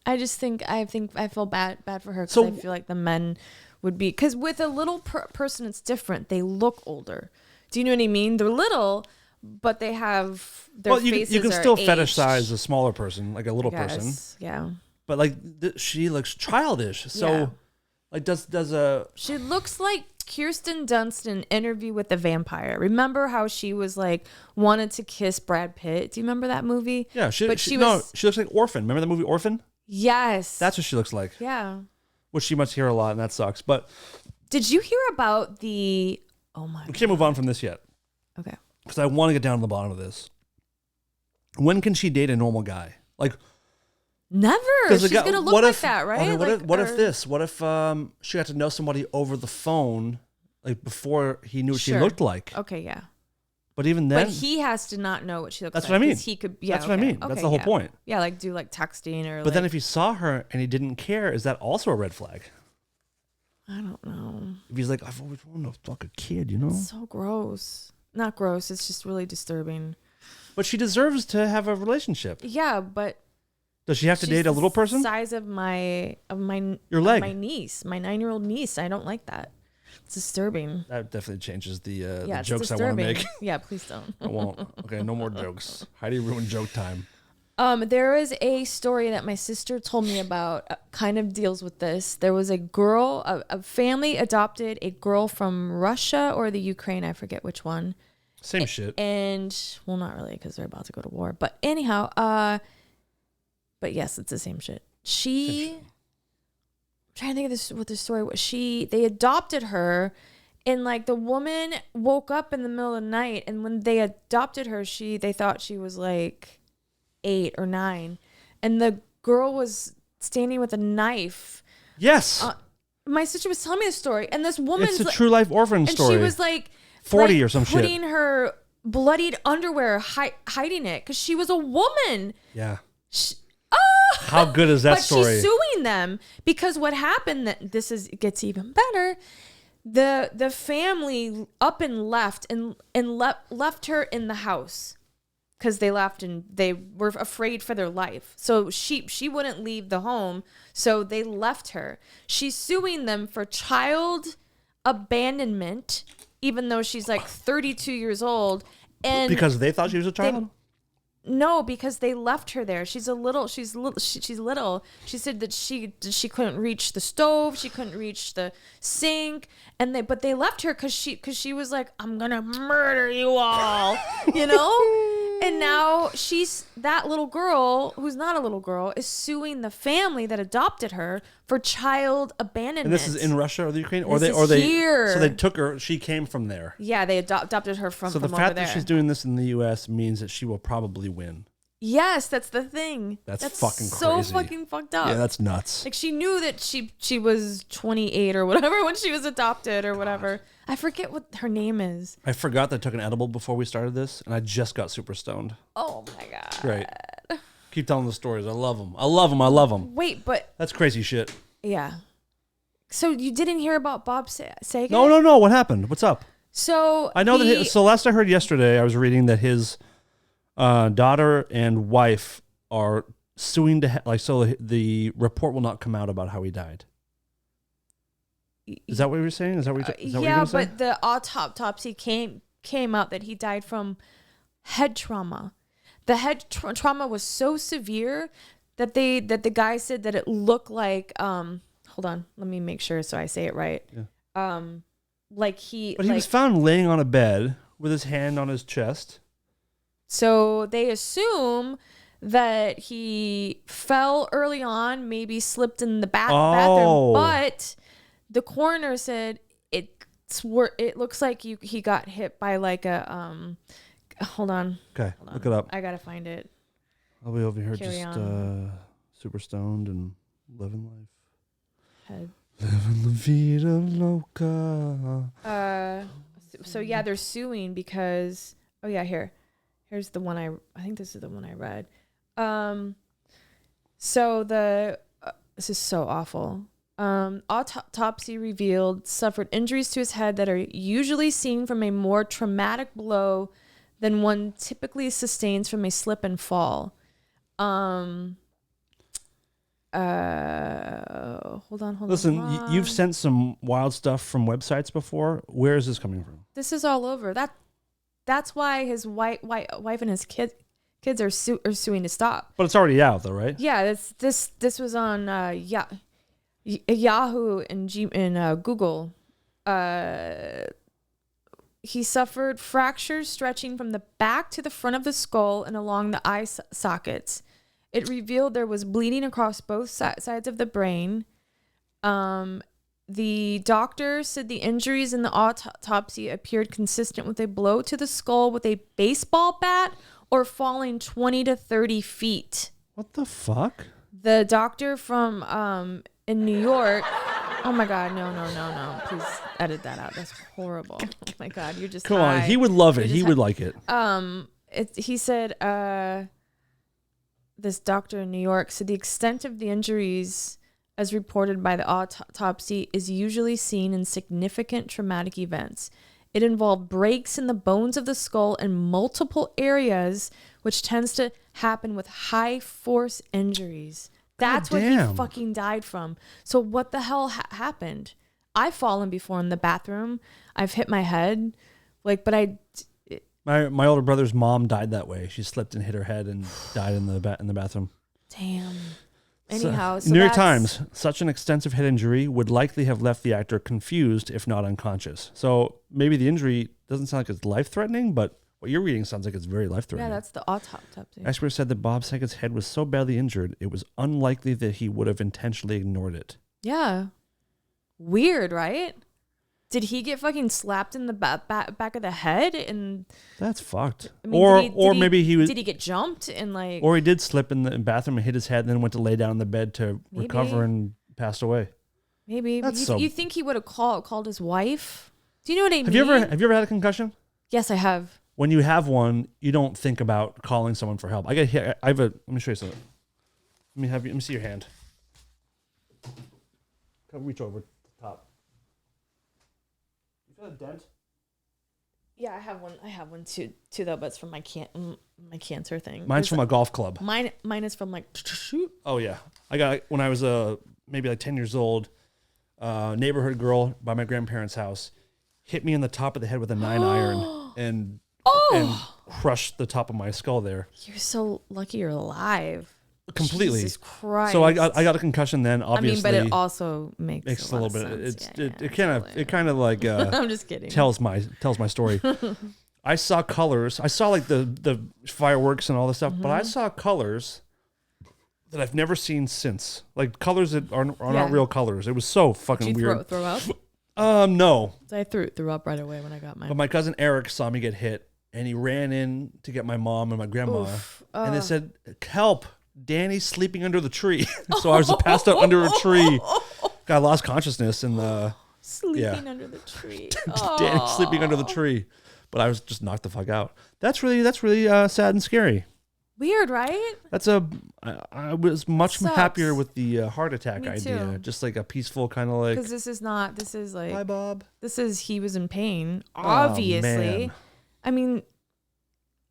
I feel bad for her because I feel like the men would be, because with a little person it's different. They look older. Do you know what I mean? They're little, but they have their faces. You can still aged. fetishize a smaller person, like a little person. Yeah. But like she looks childish. So Yeah. like does a She looks like Kirsten Dunst in Interview with the Vampire. Remember how she was like wanted to kiss Brad Pitt? Do you remember that movie? yeah. She looks like Orphan. Remember the movie Orphan? Yes. That's what she looks like. Yeah. Which she must hear a lot, and that sucks. But Did you hear about the? Oh my. we can't move on from this yet Okay. because I want to get down to the bottom of this. When can she date a normal guy? Like Never. She's gonna look like that, right? Okay, Like, what if this? What if she got to know somebody over the phone, like before he knew what she Sure. looked like? Okay, yeah. But even then, But he has to not know what she looks That's like. what I mean. 'Cause he could. Yeah, That's what I mean. That's the whole yeah. point. Yeah, like do like texting or. But then if he saw her and he didn't care, is that also a red flag? I don't know. If he's like, I've always wanted to fuck a kid, you know? It's so gross. Not gross. It's just really disturbing. But she deserves to have a relationship. Yeah, but. Does she have to she's date a little person? The size of my Your leg. my niece, my 9-year-old niece. I don't like that. It's disturbing. That definitely changes the Yeah, it's jokes I want to disturbing. make. Yeah, please don't. I won't. Okay, no more jokes. Heidi ruined joke time. There is a story that my sister told me about, kind of deals with this. There was a girl, a family adopted a girl from Russia or the Ukraine, I forget which one. Same shit. And, well, not really, because they're about to go to war. But anyhow, but yes, it's the same shit. I'm trying to think of this, what the story was. They adopted her, and like the woman woke up in the middle of the night, and when they adopted her, they thought she was like 8 or 9, and the girl was standing with a knife. Yes. My sister was telling me the story, and this woman's It's a true life orphan and story. she was like 40 or some shit. putting her bloodied underwear, hiding it, because she was a woman. Yeah. How good is that But story? she's suing them because what happened, that it gets even better. The family up and left her in the house because they left and they were afraid for their life. So she wouldn't leave the home, so they left her. She's suing them for child abandonment, even though she's like 32 years old. And because they thought she was a child? no, because they left her there. She's little. She said that she couldn't reach the stove. She couldn't reach the sink. But they left her because she was like, I'm gonna murder you all, you know. And now that little girl, who's not a little girl, is suing the family that adopted her for child abandonment. And this is in Russia or the Ukraine, This is here. So they took her. She came from there. Yeah, they adopted her from. So the from fact over that there. she's doing this in the U.S. means that she will probably win. Yes, that's the thing. That's fucking so crazy. fucking fucked up. Yeah, that's nuts. Like she knew that she was 28 or whatever when she was adopted or whatever. I forget what her name is. I forgot that I took an edible before we started this, and I just got super stoned. Oh my god. Great. Keep telling the stories. I love them. I love them. I love them. Wait, but That's crazy shit. yeah. So you didn't hear about Bob Saget? No. What happened? What's up? So I know that. So last I heard yesterday, I was reading that his daughter and wife are suing to so the report will not come out about how he died. Is that what you were saying? Is that what you were yeah, say? but the autopsy came out that he died from head trauma. The head trauma was so severe that the guy said that it looked like hold on, let me make sure so I say it right. Yeah. Like he But he was found laying on a bed with his hand on his chest. So they assume that he fell early on, maybe slipped in the bathroom, but the coroner said it looks like he got hit by like a hold on. Okay, look it up. I gotta find it. I'll be over here Carry just super stoned and living life. Head. Living la vida loca. So yeah, they're suing because here's the one I think this is the one I read. So this is so awful. Autopsy revealed suffered injuries to his head that are usually seen from a more traumatic blow than one typically sustains from a slip and fall. Hold on. Listen, you've sent some wild stuff from websites before. Where is this coming from? This is all over. That's why his wife and his kids are suing to stop. But it's already out, though, right? Yeah, this was on Yahoo and Google. He suffered fractures stretching from the back to the front of the skull and along the eye sockets. It revealed there was bleeding across both sides of the brain. The doctor said the injuries in the autopsy appeared consistent with a blow to the skull with a baseball bat or falling 20 to 30 feet. What the fuck? The doctor from in New York. Oh my God, no. Please edit that out. That's horrible. Oh my God, you're just Come high. on. He would love it. He would like it. He said this doctor in New York said the extent of the injuries as reported by the autopsy is usually seen in significant traumatic events. It involved breaks in the bones of the skull in multiple areas, which tends to happen with high force injuries. That's what he fucking died from. So what the hell happened? I've fallen before in the bathroom. I've hit my head, like, but My older brother's mom died that way. She slipped and hit her head and died in the bathroom. Damn. Anyhow, so New York that's- Times, such an extensive head injury would likely have left the actor confused, if not unconscious. So maybe the injury doesn't sound like it's life-threatening, but what you're reading sounds like it's very life-threatening. Yeah, that's the autopsy. Experts said that Bob Saget's head was so badly injured, it was unlikely that he would have intentionally ignored it. Yeah. Weird, right? Did he get fucking slapped in the back of the head? And That's fucked. I mean, Maybe he was, Did he get jumped and like? or he did slip in the bathroom and hit his head, and then went to lay down in the bed to Maybe. recover and passed away. Maybe That's you, so- you think he would have called his wife? Do you know what I mean? Have you ever had a concussion? Yes, I have. When you have one, you don't think about calling someone for help. Let me show you something. Let me see your hand. Come reach over the top. You got a dent? Yeah, I have one. I have one too though, but it's from my cancer thing. Mine's from a golf club. Mine is from like shoot. Oh yeah, I got when I was maybe like 10 years old. Neighborhood girl by my grandparents' house hit me in the top of the head with a 9-iron and crushed the top of my skull there. You're so lucky you're alive. Completely. Jesus Christ. So I got a concussion then. Obviously, I mean, but it also makes a little bit. It kind of like I'm just kidding. tells my story. I saw colors. I saw like the fireworks and all this stuff, but I saw colors that I've never seen since. Like colors that are not real colors. It was so fucking Did you weird. throw up? No. I threw up right away when I got mine. But my cousin Eric saw me get hit, and he ran in to get my mom and my grandma, and they said, "Help! Danny's sleeping under the tree." So I was passed out under a tree. I lost consciousness in the Sleeping under the tree. Danny sleeping under the tree, but I was just knocked the fuck out. That's really sad and scary. Weird, right? I was much Sucks. happier with the heart attack Me idea, too. just like a peaceful kind of like. Because this is like Hi, Bob. he was in pain, Oh, obviously. man. I mean,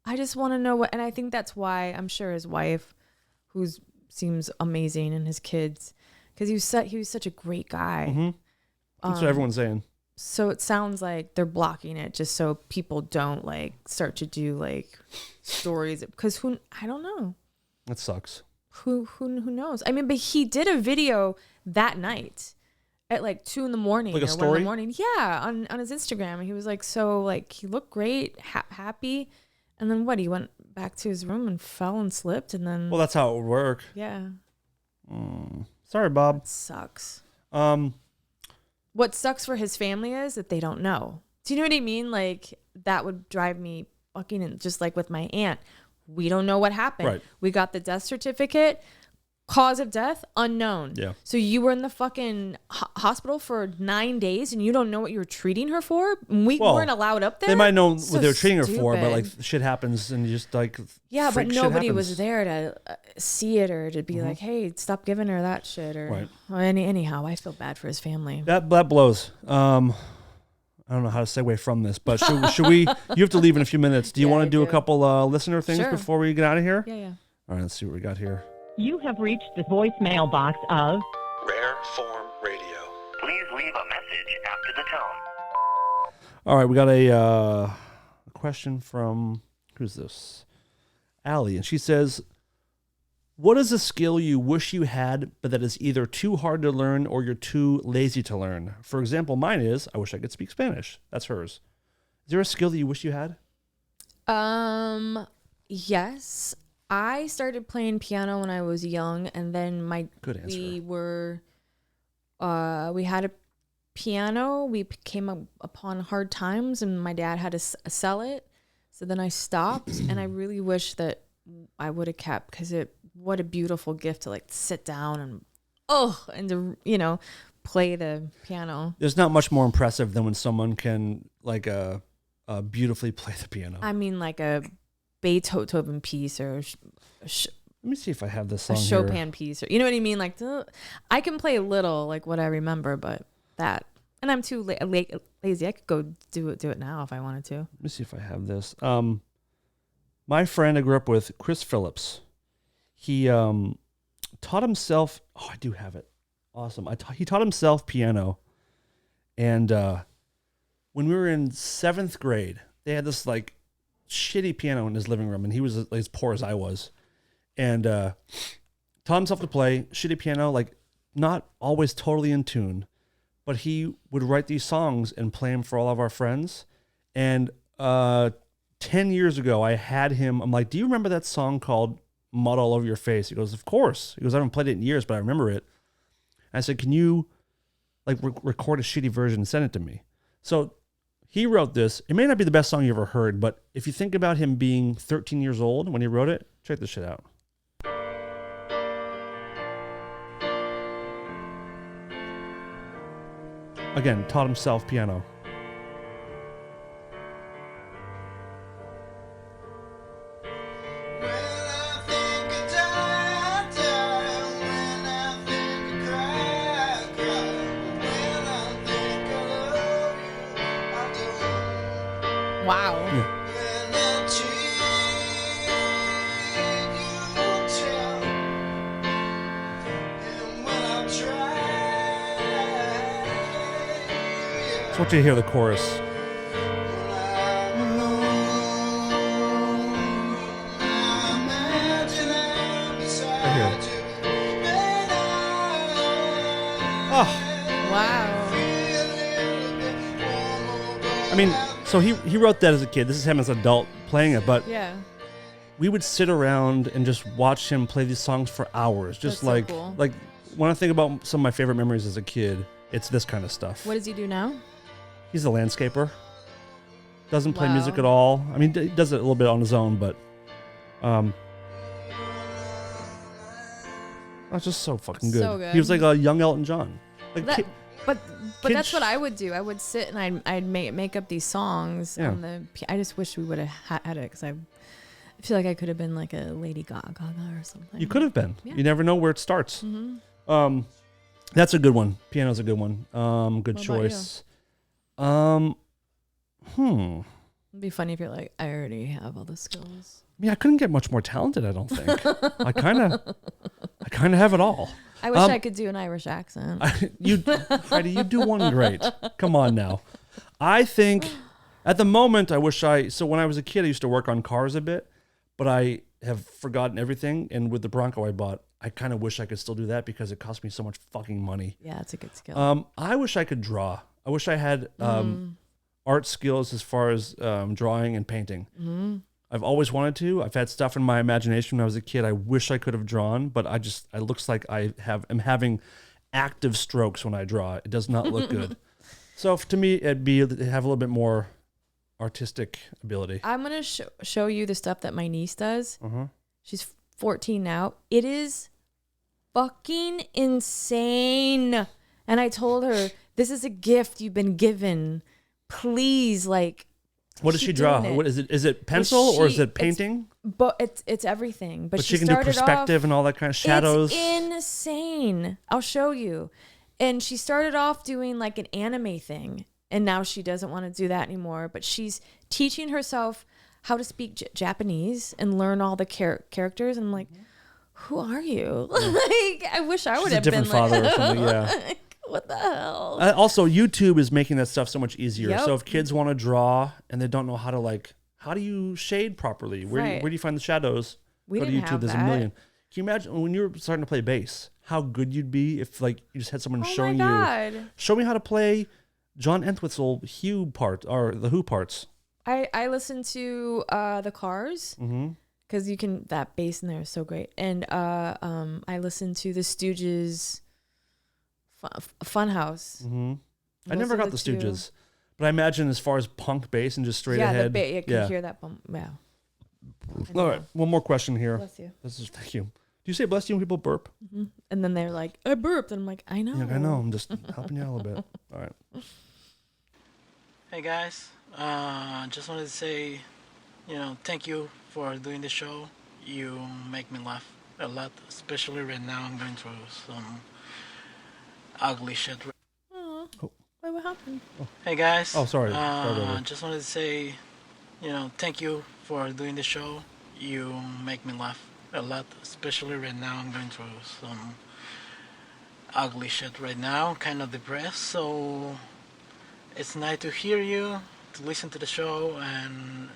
I just want to know what, and I think that's why I'm sure his wife, who seems amazing, and his kids, because he was such a great guy. Mm-hmm. That's what everyone's saying. So it sounds like they're blocking it just so people don't like start to do like stories, because I don't know. That sucks. Who knows? I mean, but he did a video that night at like 2 a.m. Like a or story? 1 a.m. Yeah, on his Instagram. And he was like, so like he looked great, happy. And then what? He went back to his room and fell and slipped. And then, Well, that's how it would work. yeah, Sorry, Bob. sucks. Um, What sucks for his family is that they don't know. Do you know what I mean? Like that would drive me fucking in, just like with my aunt. We don't know what happened. Right. We got the death certificate. Cause of death unknown. Yeah. So you were in the fucking hospital for 9 days and you don't know what you were treating her for? We Well, weren't allowed up there. they might know So what they were treating her for, but stupid. like shit happens and you just like yeah, but freak shit nobody happens. was there to see it or to be like, hey, stop giving her that shit or Right. well, anyhow. I feel bad for his family. That blows. I don't know how to segue from this, but should we? You have to leave in a few minutes. Do you Yeah, want I to do a do. couple listener things Sure. before we get out of here? Yeah. All right, let's see what we got here. You have reached the voicemail box of Rare Form Radio. Please leave a message after the tone. All right, we got a question from who's this? Allie, and she says, "What is a skill you wish you had, but that is either too hard to learn or you're too lazy to learn? For example, mine is I wish I could speak Spanish. That's hers. Is there a skill that you wish you had? Yes. I started playing piano when I was young, and then Good answer. we had a piano. We came upon hard times, and my dad had to sell it. So then I stopped, and I really wish that I would have kept, because what a beautiful gift to like sit down and to play the piano. There's not much more impressive than when someone can like beautifully play the piano. I mean, like a Beethoven piece or Let me see if I have this a song Chopin here. piece, or you know what I mean. Like I can play a little, like what I remember, but that, and I'm too lazy. I could go do it now if I wanted to. Let me see if I have this. My friend I grew up with, Chris Phillips, he taught himself. Oh, I do have it. Awesome. He taught himself piano, And when we were in 7th grade, they had this like shitty piano in his living room, and he was as poor as I was. And taught himself to play shitty piano, like not always totally in tune, but he would write these songs and play them for all of our friends. And 10 years ago, I had him. I'm like, do you remember that song called Mud All Over Your Face? He goes, of course. He goes, I haven't played it in years, but I remember it. And I said, can you like record a shitty version and send it to me? So he wrote this. It may not be the best song you ever heard, but if you think about him being 13 years old when he wrote it, check this shit out. Again, taught himself piano. Wow. So what you hear the chorus. Right here. Oh, Wow. I mean, so he wrote that as a kid. This is him as an adult playing it, but Yeah. we would sit around and just watch him play these songs for hours. Just That's so like cool. like when I think about some of my favorite memories as a kid, it's this kind of stuff. What does he do now? He's a landscaper. Doesn't play Wow. music at all. I mean, he does it a little bit on his own, but that's just so fucking good. So good. He was like a young Elton John. Like That, but kids that's what sh- I would do. I would sit and I'd make up these songs Yeah. on the. I just wish we would have had it because I feel like I could have been like a Lady Gaga or something. you could have been. Yeah. You never know where it starts. Mm-hmm. That's a good one. Piano's a good one. Good What about choice. It'd be funny if you're like, I already have all the skills. I mean, I couldn't get much more talented, I don't think. I kind of have it all. I wish I could do an Irish accent. Heidi, you do one great. Come on now. I think at the moment, so when I was a kid, I used to work on cars a bit, but I have forgotten everything. And with the Bronco I bought, I kind of wish I could still do that because it cost me so much fucking money. Yeah, it's a good skill. I wish I could draw. I wish I had art skills as far as drawing and painting. Mm-hmm. I've always wanted to. I've had stuff in my imagination when I was a kid. I wish I could have drawn, but it looks like I'm having active strokes when I draw. It does not look good. So to me, it'd be to have a little bit more artistic ability. I'm gonna show you the stuff that my niece does. Uh-huh. She's 14 now. It is fucking insane. And I told her, this is a gift you've been given. Please, like. What does keep she draw? doing it. What is it? Is it pencil or is it it's- painting? But it's everything. But She can do started perspective off, and all that kind of shadows. It's insane. I'll show you. And she started off doing like an anime thing, and now she doesn't want to do that anymore. But she's teaching herself how to speak Japanese and learn all the characters. And I'm like, who are you? Like, I wish I would She's a have different been father like, or something. Yeah. what the hell? Also, YouTube is making that stuff so much easier. Yep. So if kids want to draw and they don't know how to how do you shade properly? Where Right. do you find the shadows? We Go to didn't YouTube. have There's a that. million. Can you imagine when you were starting to play bass? How good you'd be if you just had someone Oh showing my you. God. Show me how to play John Entwistle Hugh part or the Who parts. I listened to the Cars. Mm-hmm. Because you can, that bass in there is so great. And I listened to the Stooges Funhouse. Mm-hmm. I Those never are got the two. Stooges, but I imagine as far as punk bass and just straight Yeah, ahead. you can hear that bump. Yeah. All right, one more question here. Bless you. Thank you. Do you say bless you when people burp? And then they're like, I burped. And I'm like, I know. Yeah, I know. I'm just helping you out a little bit. All right. Hey guys, just wanted to say, thank you for doing the show. You make me laugh a lot, especially right now. I'm going through some ugly shit. Wait, what happened? Hey guys. Oh, sorry. Start over. Just wanted to say, thank you for doing the show. You make me laugh a lot, especially right now. I'm going through some ugly shit right now. Kind of depressed, so it's nice to hear you, to listen to the show, and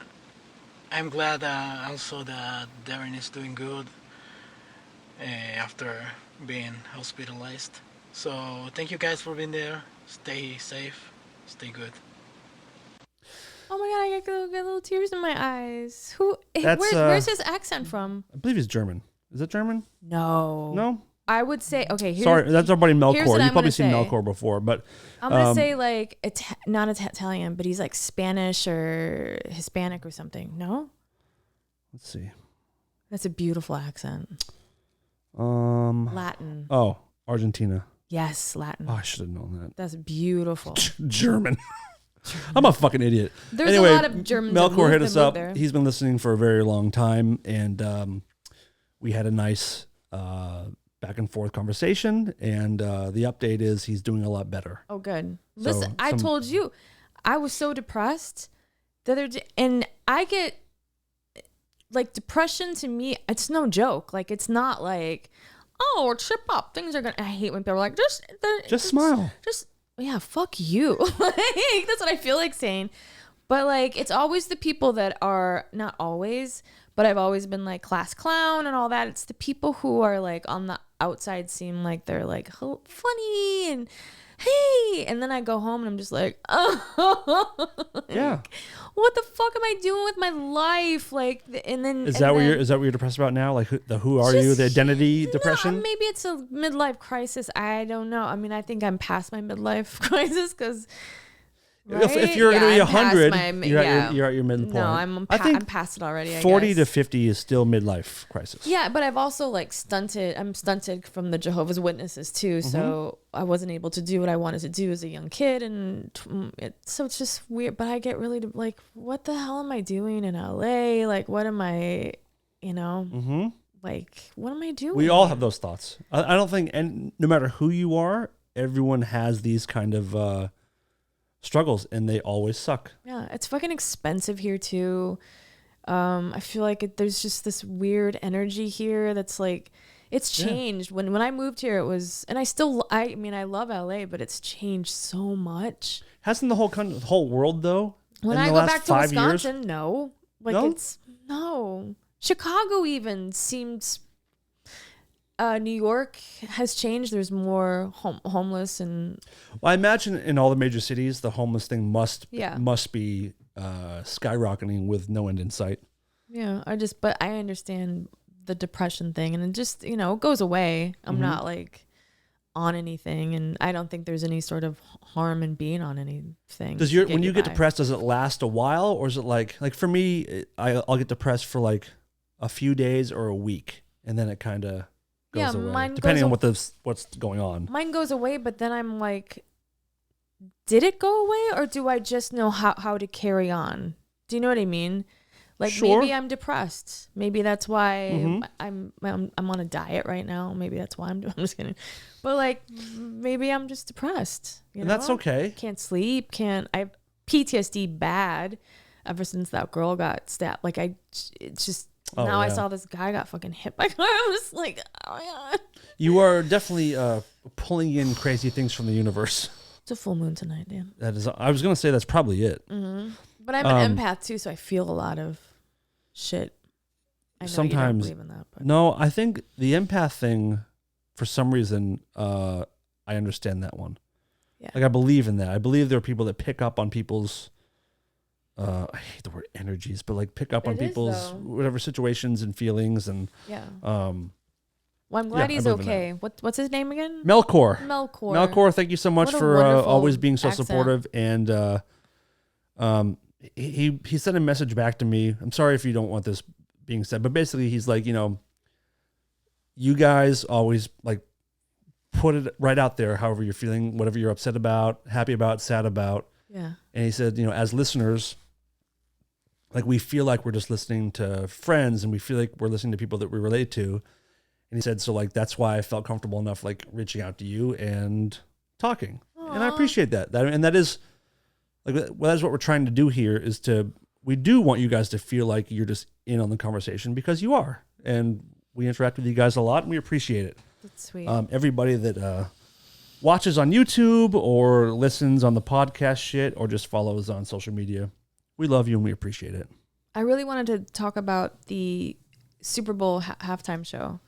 I'm glad also that Darren is doing good after being hospitalized. So thank you guys for being there. Stay safe, stay good. Oh my god, I get little tears in my eyes. Where's his accent from? I believe he's German. Is it German? No. No? I would say, okay, Sorry, that's our buddy here's Melkor. what You've I'm probably gonna seen say. Melkor before, but I'm going to say like, not Italian, but he's like Spanish or Hispanic or something. No? let's see. That's a beautiful accent. Latin. Oh, Argentina. Yes, Latin. Oh, I should have known that. That's beautiful. German. I'm a fucking idiot. There's anyway, a lot of Germans that Melkor hit moved us up. there. He's been listening for a very long time, and we had a nice back and forth conversation. And the update is he's doing a lot better. Oh, good. So, Listen, I told you, I was so depressed the other day, and I get like depression to me. It's no joke. Like it's not like, oh, trip up. Things are gonna. I hate when people are like, just smile. Just yeah, fuck you. Like that's what I feel like saying. But like it's always the people that are not always, but I've always been like class clown and all that. It's the people who are like on the outside seem like they're like funny and hey, and then I go home and I'm just like, oh, Yeah. what the fuck am I doing with my life? Like, and then Is that what you're depressed about now? Like who are you? The identity depression? No, maybe it's a midlife crisis. I don't know. I mean, I think I'm past my midlife crisis because. If you're going to be 100, you're at your midpoint. No, I think I'm past it already. 40 to 50 is still midlife crisis. Yeah, but I've also like stunted. I'm stunted from the Jehovah's Witnesses too, so I wasn't able to do what I wanted to do as a young kid, and so it's just weird. But I get really like, what the hell am I doing in LA? Like, what am I? Like, what am I doing? We all have those thoughts. I don't think, and no matter who you are, everyone has these kind of struggles, and they always suck. Yeah, it's fucking expensive here too. I feel like there's just this weird energy here that's like, it's changed. When I moved here, it was, and I mean, I love LA, but it's changed so much. Hasn't the whole world though? When in I the go last back to 5 Wisconsin, years? no, like No? no. Chicago even seemed. New York has changed. There's more homeless and. Well, I imagine in all the major cities, the homeless thing must Yeah. be skyrocketing with no end in sight. Yeah, but I understand the depression thing, and it just it goes away. I'm not like on anything, and I don't think there's any sort of harm in being on anything. Does when you get depressed, does it last a while, or is it like for me, I'll get depressed for like a few days or a week, and then it kind of goes away, mine depending goes on what's going on. Mine goes away, but then I'm like, did it go away, or do I just know how to carry on? Do you know what I mean? Like Sure. maybe I'm depressed. Maybe that's why I'm on a diet right now. Maybe that's why I'm just kidding. But like maybe I'm just depressed. And that's okay. Can't sleep. I have PTSD bad ever since that girl got stabbed. Like it's just. Oh, now I yeah. saw this guy got fucking hit by a car. I was like, oh my God. You are definitely pulling in crazy things from the universe. It's a full moon tonight, Dan. That is. I was going to say that's probably it. But I'm an empath too, so I feel a lot of shit. I know Sometimes, you don't believe in that, but no, I think the empath thing, for some reason, I understand that one. Yeah. Like I believe in that. I believe there are people that pick up on people's. I hate the word energies, but like pick up on It is, people's though. whatever situations and feelings and yeah. um. Well, I'm glad I he's believe in okay. What's his name again? Melkor. Melkor. Thank you so much What a for wonderful always being so accent. supportive. And he sent a message back to me. I'm sorry if you don't want this being said, but basically he's like, you guys always like put it right out there, however you're feeling, whatever you're upset about, happy about, sad about. Yeah. And he said, as listeners, like we feel like we're just listening to friends and we feel like we're listening to people that we relate to. And he said, so like, that's why I felt comfortable enough, like reaching out to you and talking. And I appreciate that. And that is like, well, that's what we're trying to do here is we do want you guys to feel like you're just in on the conversation because you are. And we interact with you guys a lot and we appreciate it. That's sweet. Everybody that, watches on YouTube or listens on the podcast shit or just follows on social media. We love you and we appreciate it. I really wanted to talk about the Super Bowl halftime show.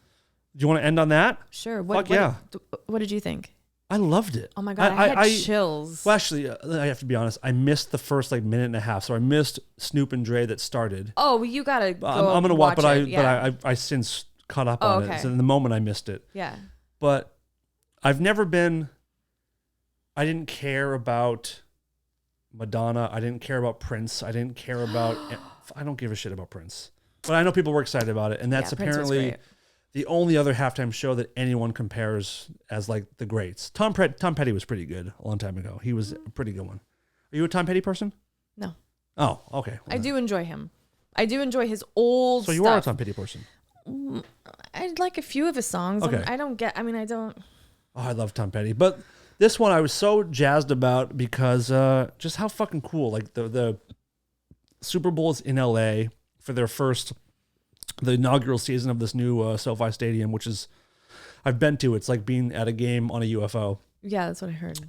Do you want to end on that? Sure. Fuck yeah. What did you think? I loved it. Oh my God, I had chills. Well, actually, I have to be honest. I missed the first minute and a half, so I missed Snoop and Dre that started. Oh, well, you gotta go. I'm gonna watch, but it. Yeah. I since caught up on okay. it. So in the moment, I missed it. Yeah. But I've never been. I didn't care about Madonna. I didn't care about Prince. I didn't care about. I don't give a shit about Prince. But I know people were excited about it, and that's apparently the only other halftime show that anyone compares as like the greats. Tom Petty was pretty good a long time ago. He was a pretty good one. Are you a Tom Petty person? No. Oh, okay. Well, I do enjoy him. I do enjoy his old So you stuff. are a Tom Petty person. I like a few of his songs. Okay. I don't. Oh, I love Tom Petty. But this one I was so jazzed about because just how fucking cool. Like the Super Bowl is in LA for their the inaugural season of this new SoFi Stadium, which is, I've been to. It's like being at a game on a UFO. Yeah, that's what I heard.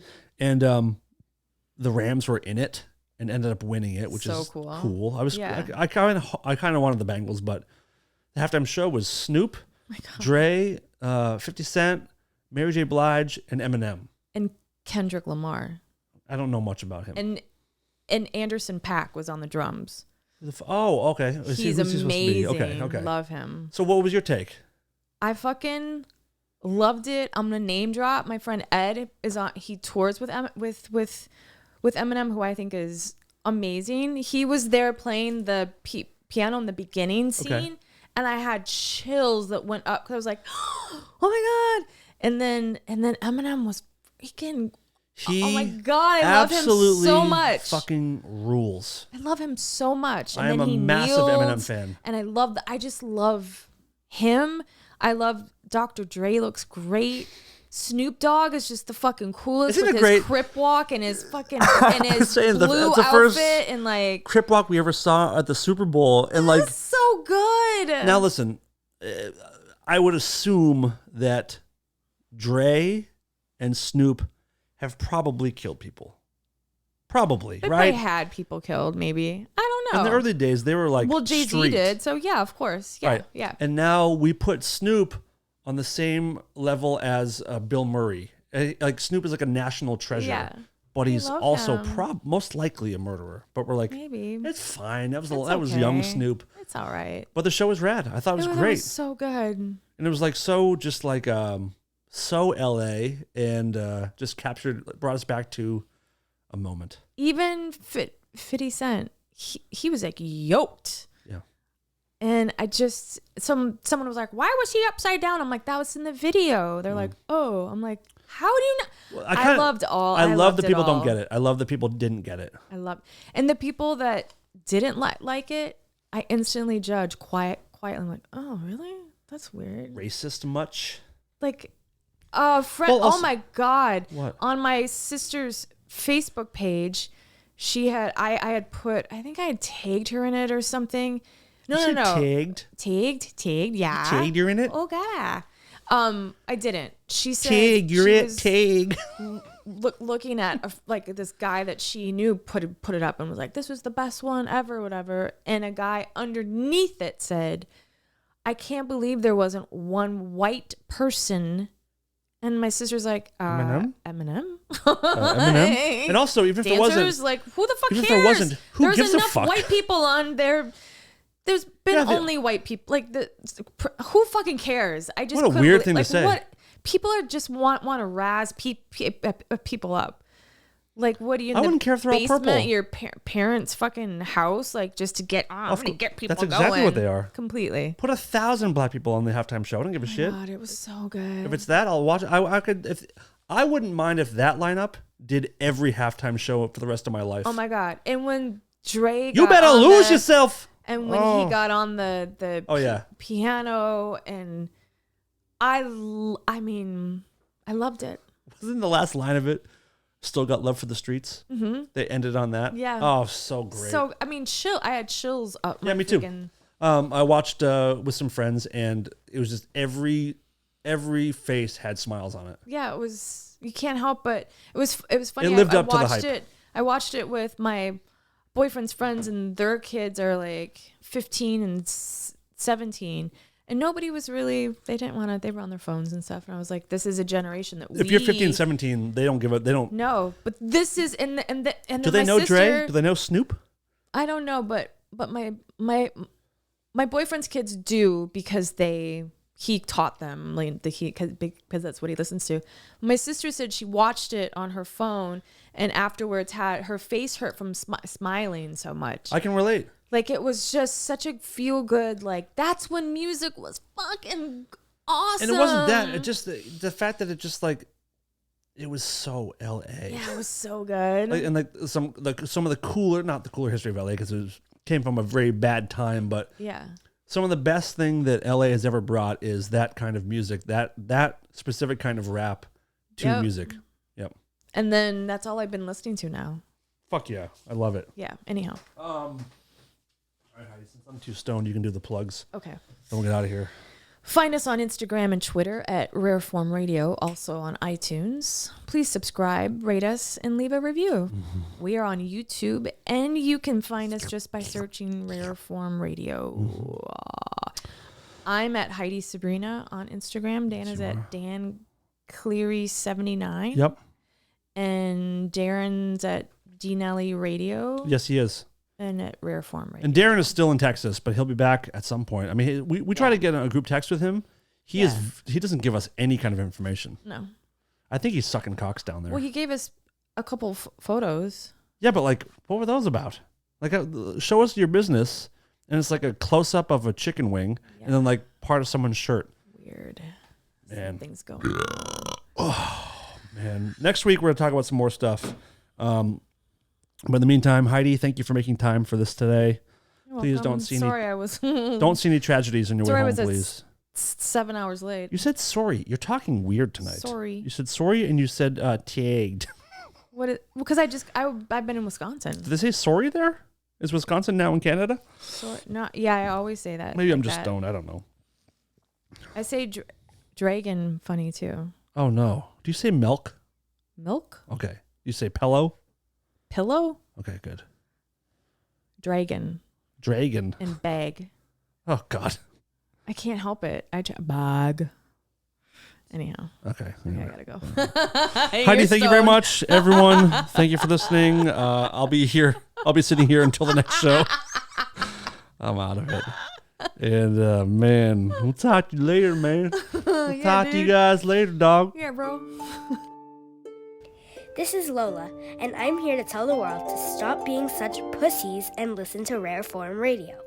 And the Rams were in it and ended up winning it, which So is cool. I kind of wanted the Bengals, but the halftime show was Snoop, My God. Dre, 50 Cent, Mary J. Blige, and Eminem. And Kendrick Lamar. I don't know much about him. And Anderson .Paak was on the drums. Oh, okay. He's Who's he supposed to be? amazing. Okay. Love him. So what was your take? I fucking loved it. I'm gonna name drop. My friend Ed is on. He tours with Eminem, who I think is amazing. He was there playing the piano in the beginning scene, and I had chills that went up because I was like, "Oh my God!" And then Eminem was freaking. Oh my God, I love him so much. Fucking rules. I love him so much. And I am then a he massive kneeled, Eminem fan. And I just love him. I love Dr. Dre, looks great. Snoop Dogg is just the fucking coolest. Isn't with it his great? Crip walk and his fucking and his saying, blue that's the first outfit and like Crip walk we ever saw at the Super Bowl, and like that's so good. now listen, I would assume that Dre and Snoop have probably killed people. Probably, They right? probably had people killed, maybe. I don't know. In the early days, they were like, well, Jay-Z street. did, so yeah, of course. Yeah, Right. yeah. And now we put Snoop on the same level as Bill Murray. Like Snoop is like a national treasure, Yeah. but he's love also him. most likely a murderer. But we're like, Maybe. it's fine. That was It's young okay. Snoop. It's all right. But the show was rad. I thought it was It great, was so good. and it was like so just like so LA, and just brought us back to a moment. Even 50 Cent, he was like yoked. Yeah. And I just someone was like, "Why was he upside down?" I'm like, "That was in the video." They're like, "Oh." I'm like, "How do you know?" Well, I loved all. I love loved the people all. don't get it. I love the people didn't get it. And the people that didn't like it, I instantly judge quietly. I'm like, "Oh, really? That's weird." Racist much? Like, Well, also- oh my God. What? On my sister's Facebook page, she had, I had put, I think I had tagged her in it or something. No. Tagged? Tagged, yeah. Tagged you're in it? Oh, God. I didn't. She said Tag, you're she it. was Tag. looking at like this guy that she knew put it up and was like, "This was the best one ever," whatever. And a guy underneath it said, "I can't believe there wasn't one white person." And my sister's like, Eminem? Eminem? And also, even if there Dancers, wasn't, like, who the fuck even cares? if there wasn't, who There's gives a enough fuck? white people on there. There's been Yeah, only white people. Like, who fucking cares? I just What a couldn't weird believe- thing to like, say. What people are just want to razz people up. Like, what do you? In I the wouldn't care if they're all basement purple. at your parents' fucking house, like just to get. I'm gonna get people that's exactly going. what they are. Completely. Put 1,000 black people on the halftime show. I don't give a shit. God, it was so good. If it's that, I'll watch it. I could. If I wouldn't mind if that lineup did every halftime show for the rest of my life. Oh my God! And when Dre, You got better on lose the- yourself. And when Oh. he got on the Oh, yeah. piano, and I mean, I loved it. Wasn't the last line of it "Still got love for the streets"? Mm-hmm. They ended on that. Yeah. Oh, so great. So I mean, I had chills up. Yeah, my me too. freaking- I watched with some friends, and it was just every every face had smiles on it. Yeah, it was. You can't help but it was funny. It lived I up to the watched hype. it. I watched it with my boyfriend's friends, and their kids are like 15 and 17, and nobody was really. They didn't want to. They were on their phones and stuff, and I was like, "This is a generation that If you're 15, 17, they don't give a. They don't. No, but this is and Do they know Dre? Do they know Snoop? I don't know, but my boyfriend's kids do because he taught them like because that's what he listens to. My sister said she watched it on her phone and afterwards had her face hurt from smiling so much. I can relate. Like it was just such a feel good. Like that's when music was fucking awesome. And it wasn't that. It just the fact that it just like it was so L.A. Yeah, it was so good. Like some of the cooler, not the cooler history of L.A. because it came from a very bad time, but yeah. some of the best thing that LA has ever brought is that kind of music, that specific kind of rap to Yep. music. Yep. And then that's all I've been listening to now. Fuck yeah. I love it. Yeah. Anyhow. All right, Heidi, since I'm too stoned, you can do the plugs. Okay. Then we'll get out of here. Find us on Instagram and Twitter at Rareform Radio, also on iTunes. Please subscribe, rate us, and leave a review. We are on YouTube, and you can find us just by searching Rareform Radio. I'm at Heidi Sabrina on Instagram. Dan is at Dan Cleary79. Yep. And Darren's at D Nelly Radio Yes, he is. and at Rareform Radio. And Darren is still in Texas, but he'll be back at some point. I mean, we try to get a group text with him. He doesn't give us any kind of information. No. I think he's sucking cocks down there. Well, he gave us a couple photos. Yeah, but like, what were those about? Like, show us your business, and it's like a close up of a chicken wing, and then like part of someone's shirt. Weird. Man. Something's going on. Man, next week we're gonna talk about some more stuff. But in the meantime, Heidi, thank you for making time for this today. You're Please welcome. don't see Sorry, I was. don't see any tragedies on your Sorry, I way was home, at please. 7 hours late. You said sorry. You're talking weird tonight. Sorry. You said sorry, and you said tagged. Because I've been in Wisconsin. Did they say sorry there? Is Wisconsin now in Canada? Yeah, I always say that. Maybe I'm like just that. stoned. I don't know. I say dragon funny too. Oh no. Do you say milk? Milk? Okay. You say pillow? Pillow? Okay, good. Dragon Dragon. and bag. Oh God. I can't help it. Bag. Anyhow. Okay. Okay, I gotta go. Heidi, thank you very much, everyone. Thank you for listening. I'll be here. I'll be sitting here until the next show. I'm out of it. And man, we'll talk to you later, man. We'll talk to you guys later, dog. Yeah, bro. This is Lola, and I'm here to tell the world to stop being such pussies and listen to Rareform Radio.